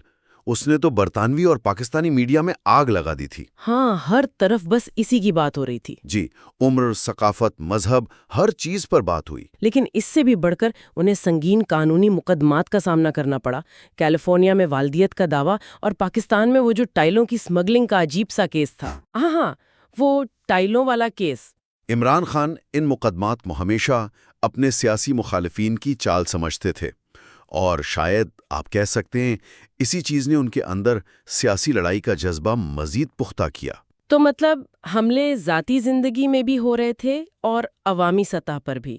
اس نے تو برطانوی اور پاکستانی میڈیا میں آگ لگا دی تھی۔ ہاں، ہر طرف بس اسی کی بات ہو رہی تھی۔ جی، عمر، ثقافت، مذہب، ہر چیز پر بات ہوئی۔ لیکن اس سے بھی بڑھ کر انہیں سنگین قانونی مقدمات کا سامنا کرنا پڑا۔ کیلیفورنیا میں والدیت کا دعویٰ، اور پاکستان میں وہ جو ٹائلوں کی سمگلنگ کا عجیب سا کیس تھا۔ ہاں، وہ ٹائلوں والا کیس۔ عمران خان ان مقدمات کو ہمیشہ اپنے سیاسی مخالفین کی چال سمجھتے تھے، اور شاید آپ کہہ سکتے ہیں اسی چیز نے ان کے اندر سیاسی لڑائی کا جذبہ مزید پختہ کیا۔ تو مطلب حملے ذاتی زندگی میں بھی ہو رہے تھے اور عوامی سطح پر بھی،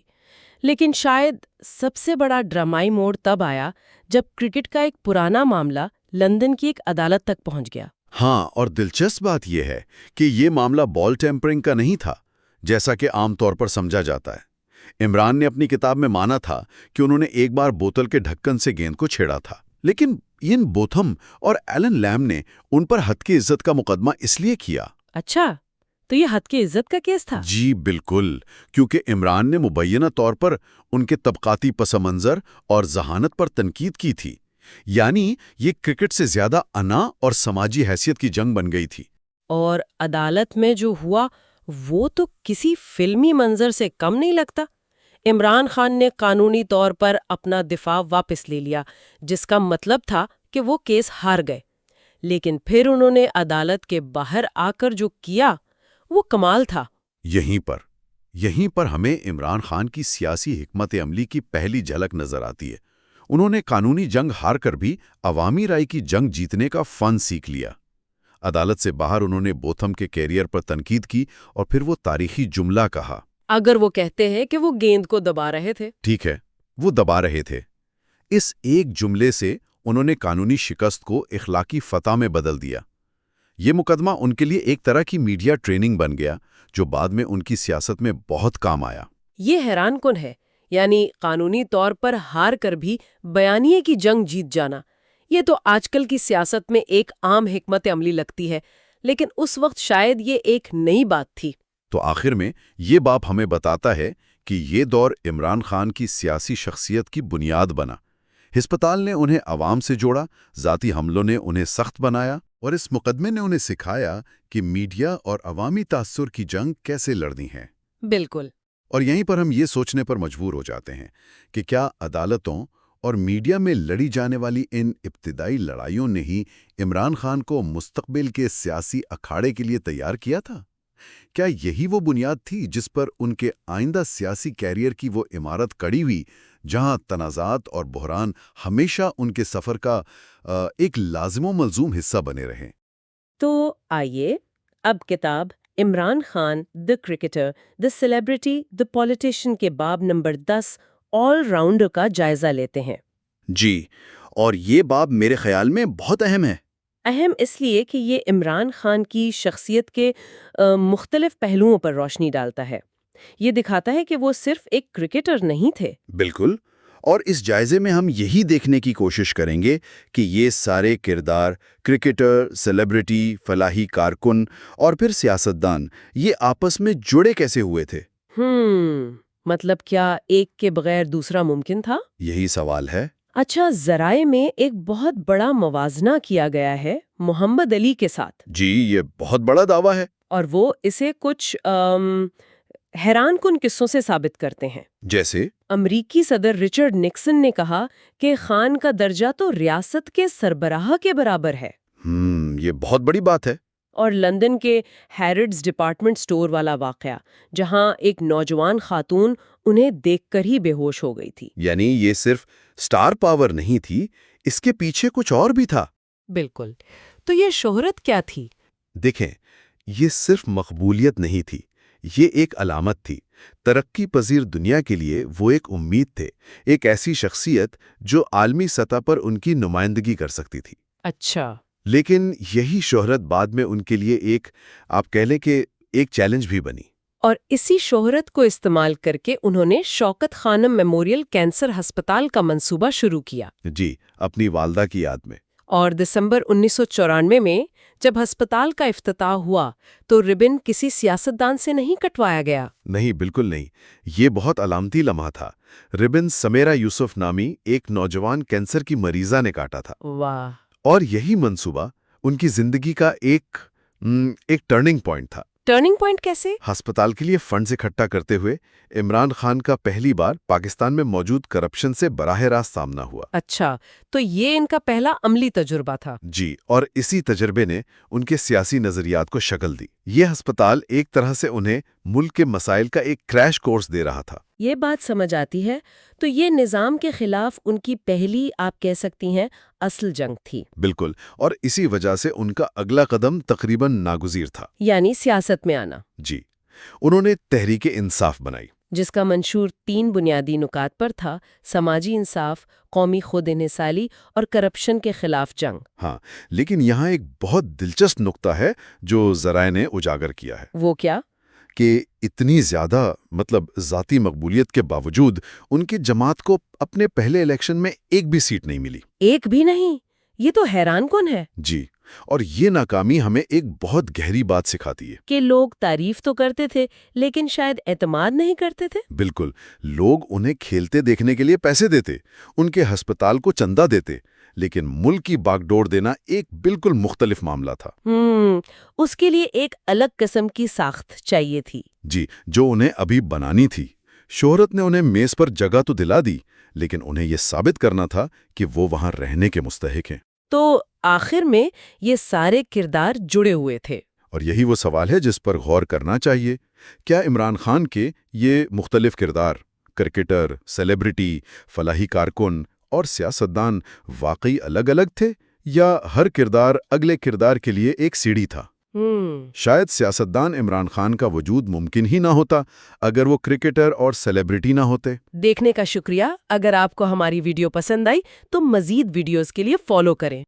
لیکن شاید سب سے بڑا ڈرامائی موڑ تب آیا جب کرکٹ کا ایک پرانا معاملہ لندن کی ایک عدالت تک پہنچ گیا۔ ہاں، اور دلچسپ بات یہ ہے کہ یہ معاملہ بال ٹیمپرنگ کا نہیں تھا جیسا کہ عام طور پر سمجھا جاتا ہے۔ عمران نے اپنی کتاب میں مانا تھا کہ انہوں نے ایک بار بوتل کے ڈھکن سے گیند کو چھیڑا تھا، لیکن این بوتھم اور ایلن لیم نے ان پر حد کی عزت کا مقدمہ اس لیے کیا۔ اچھا، تو یہ حد کی عزت کا کیس تھا؟ جی بالکل، کیونکہ عمران نے مبینہ طور پر ان کے طبقاتی پس منظر اور ذہانت پر تنقید کی تھی۔ یعنی یہ کرکٹ سے زیادہ انا اور سماجی حیثیت کی جنگ بن گئی تھی۔ اور عدالت میں جو ہوا وہ تو کسی فلمی منظر سے کم نہیں لگتا۔ عمران خان نے قانونی طور پر اپنا دفاع واپس لے لیا، جس کا مطلب تھا کہ وہ کیس ہار گئے، لیکن پھر انہوں نے عدالت کے باہر آ کر جو کیا وہ کمال تھا۔ یہیں پر ہمیں عمران خان کی سیاسی حکمت عملی کی پہلی جھلک نظر آتی ہے۔ انہوں نے قانونی جنگ ہار کر بھی عوامی رائے کی جنگ جیتنے کا فن سیکھ لیا۔ عدالت سے باہر انہوں نے بوتھم کے کیریئر پر تنقید کی اور پھر وہ تاریخی جملہ کہا۔ اگر وہ کہتے ہیں کہ وہ گیند کو دبا رہے تھے۔ ٹھیک ہے، وہ دبا رہے تھے۔ اس ایک جملے سے انہوں نے قانونی شکست کو اخلاقی فتح میں بدل دیا۔ یہ مقدمہ ان کے لیے ایک طرح کی میڈیا ٹریننگ بن گیا، جو بعد میں ان کی سیاست میں بہت کام آیا۔ یہ حیران کن ہے، یعنی قانونی طور پر ہار کر بھی بیانیے کی جنگ جیت جانا۔ یہ تو آج کل کی سیاست میں ایک عام حکمت عملی لگتی ہے، لیکن اس وقت شاید یہ ایک نئی بات تھی۔ تو آخر میں یہ باب ہمیں بتاتا ہے کہ یہ دور عمران خان کی سیاسی شخصیت کی بنیاد بنا۔ ہسپتال نے انہیں عوام سے جوڑا، ذاتی حملوں نے انہیں سخت بنایا، اور اس مقدمے نے انہیں سکھایا کہ میڈیا اور عوامی تاثر کی جنگ کیسے لڑنی ہے۔ بالکل۔ اور یہیں پر ہم یہ سوچنے پر مجبور ہو جاتے ہیں کہ کیا عدالتوں اور میڈیا میں لڑی جانے والی ان ابتدائی لڑائیوں نے ہی عمران خان کو مستقبل کے سیاسی اکھاڑے کے لیے تیار کیا تھا؟ کیا یہی وہ بنیاد تھی جس پر ان کے آئندہ سیاسی کیریئر کی وہ عمارت کڑی ہوئی، جہاں تنازعات اور بحران ہمیشہ ان کے سفر کا ایک لازم و ملزوم حصہ بنے رہے؟ تو آئیے اب کتاب عمران خان دی کرکٹر، دی سیلیبریٹی، دی پولیٹیشین کے باب نمبر 10 آل راؤنڈر کا جائزہ لیتے ہیں۔ جی، اور یہ باب میرے خیال میں بہت اہم ہے۔ اہم اس لیے کہ یہ عمران خان کی شخصیت کے مختلف پہلوؤں پر روشنی ڈالتا ہے۔ یہ دکھاتا ہے کہ وہ صرف ایک کرکٹر نہیں تھے۔ بالکل، اور اس جائزے میں ہم یہی دیکھنے کی کوشش کریں گے کہ یہ سارے کردار، کرکٹر، سیلیبریٹی، فلاحی کارکن اور پھر سیاستدان، یہ آپس میں جڑے کیسے ہوئے تھے۔ مطلب کیا ایک کے بغیر دوسرا ممکن تھا؟ یہی سوال ہے۔ اچھا، ذرائع میں ایک بہت بڑا موازنہ کیا گیا ہے محمد علی کے ساتھ۔ جی، یہ بہت بڑا دعویٰ ہے۔ اور وہ اسے کچھ حیران کن قصوں سے ثابت کرتے ہیں۔ جیسے امریکی صدر رچرڈ نکسن نے کہا کہ خان کا درجہ تو ریاست کے سربراہ کے برابر ہے۔ یہ بہت بڑی بات ہے۔ اور لندن کے ہیرڈز ڈپارٹمنٹ سٹور والا واقعہ، جہاں ایک نوجوان خاتون انہیں دیکھ کر ہی بے ہوش ہو گئی تھی۔ یعنی یہ صرف سٹار پاور نہیں تھی، اس کے پیچھے کچھ اور بھی تھا۔ بالکل۔ تو یہ شہرت کیا تھی؟ دیکھیں، یہ صرف مقبولیت نہیں تھی، یہ ایک علامت تھی۔ ترقی پذیر دنیا کے لیے وہ ایک امید تھے، ایک ایسی شخصیت جو عالمی سطح پر ان کی نمائندگی کر سکتی تھی۔ اچھا۔ لیکن یہی شہرت بعد میں ان کے لیے ایک، آپ کہہ لیں کہ ایک چیلنج بھی بنی۔ اور اسی شہرت کو استعمال کر کے انہوں نے شوکت خانم میموریل کینسر ہسپتال کا منصوبہ شروع کیا۔ جی، اپنی والدہ کی یاد میں۔ اور دسمبر 1994 میں جب ہسپتال کا افتتاح ہوا تو ربن کسی سیاستدان سے نہیں کٹوایا گیا۔ نہیں، بالکل نہیں، یہ بہت علامتی لمحہ تھا۔ ربن سمیرہ یوسف نامی ایک نوجوان کینسر کی مریضہ نے کاٹا تھا۔ واہ۔ اور یہی منصوبہ ان کی زندگی کا ایک ٹرننگ پوائنٹ تھا۔ ٹرننگ پوائنٹ کیسے؟ ہسپتال کے لیے فنڈز اکٹھا کرتے ہوئے عمران خان کا پہلی بار پاکستان میں موجود کرپشن سے براہ راست سامنا ہوا۔ اچھا، تو یہ ان کا پہلا عملی تجربہ تھا۔ جی، اور اسی تجربے نے ان کے سیاسی نظریات کو شکل دی۔ یہ ہسپتال ایک طرح سے انہیں ملک کے مسائل کا ایک کریش کورس دے رہا تھا۔ یہ بات سمجھ آتی ہے۔ تو یہ نظام کے خلاف ان کی پہلی، آپ کہہ سکتی ہیں، اصل جنگ تھی۔ بالکل، اور اسی وجہ سے ان کا اگلا قدم تقریباً ناگزیر تھا، یعنی سیاست میں آنا۔ جی، انہوں نے تحریک انصاف بنائی، جس کا منشور 3 بنیادی نکات پر تھا: سماجی انصاف، قومی خود انحصاری اور کرپشن کے خلاف جنگ۔ ہاں، لیکن یہاں ایک بہت دلچسپ نقطہ ہے جو ذرائع نے اجاگر کیا ہے۔ وہ کیا؟ کہ اتنی زیادہ ذاتی مقبولیت کے باوجود ان کی جماعت کو اپنے پہلے الیکشن میں ایک بھی سیٹ نہیں ملی۔ ایک بھی نہیں؟ یہ تو حیران کن ہے۔ جی، اور یہ ناکامی ہمیں ایک بہت گہری بات سکھاتی ہے کہ لوگ تعریف تو کرتے تھے لیکن شاید اعتماد نہیں کرتے تھے۔ بالکل، لوگ انہیں کھیلتے دیکھنے کے لیے پیسے دیتے، ان کے ہسپتال کو چندہ دیتے، لیکن ملک کی باگڈور دینا ایک بالکل مختلف معاملہ تھا۔ اس کے لیے ایک الگ قسم کی ساخت چاہیے تھی۔ جی، جو انہیں ابھی بنانی تھی۔ شہرت نے انہیں میز پر جگہ تو دلا دی، لیکن انہیں یہ ثابت کرنا تھا کہ وہ وہاں رہنے کے مستحق ہیں۔ تو آخر میں یہ سارے کردار جڑے ہوئے تھے۔ اور یہی وہ سوال ہے جس پر غور کرنا چاہیے۔ کیا عمران خان کے یہ مختلف کردار، کرکٹر، سیلیبریٹی، فلاحی کارکن اور سیاستدان، واقعی الگ الگ تھے، یا ہر کردار اگلے کردار کے لیے ایک سیڑھی تھا؟ شاید سیاستدان عمران خان کا وجود ممکن ہی نہ ہوتا اگر وہ کرکٹر اور سیلیبریٹی نہ ہوتے۔ دیکھنے کا شکریہ۔ اگر آپ کو ہماری ویڈیو پسند آئی تو مزید ویڈیوز کے لیے فالو کریں۔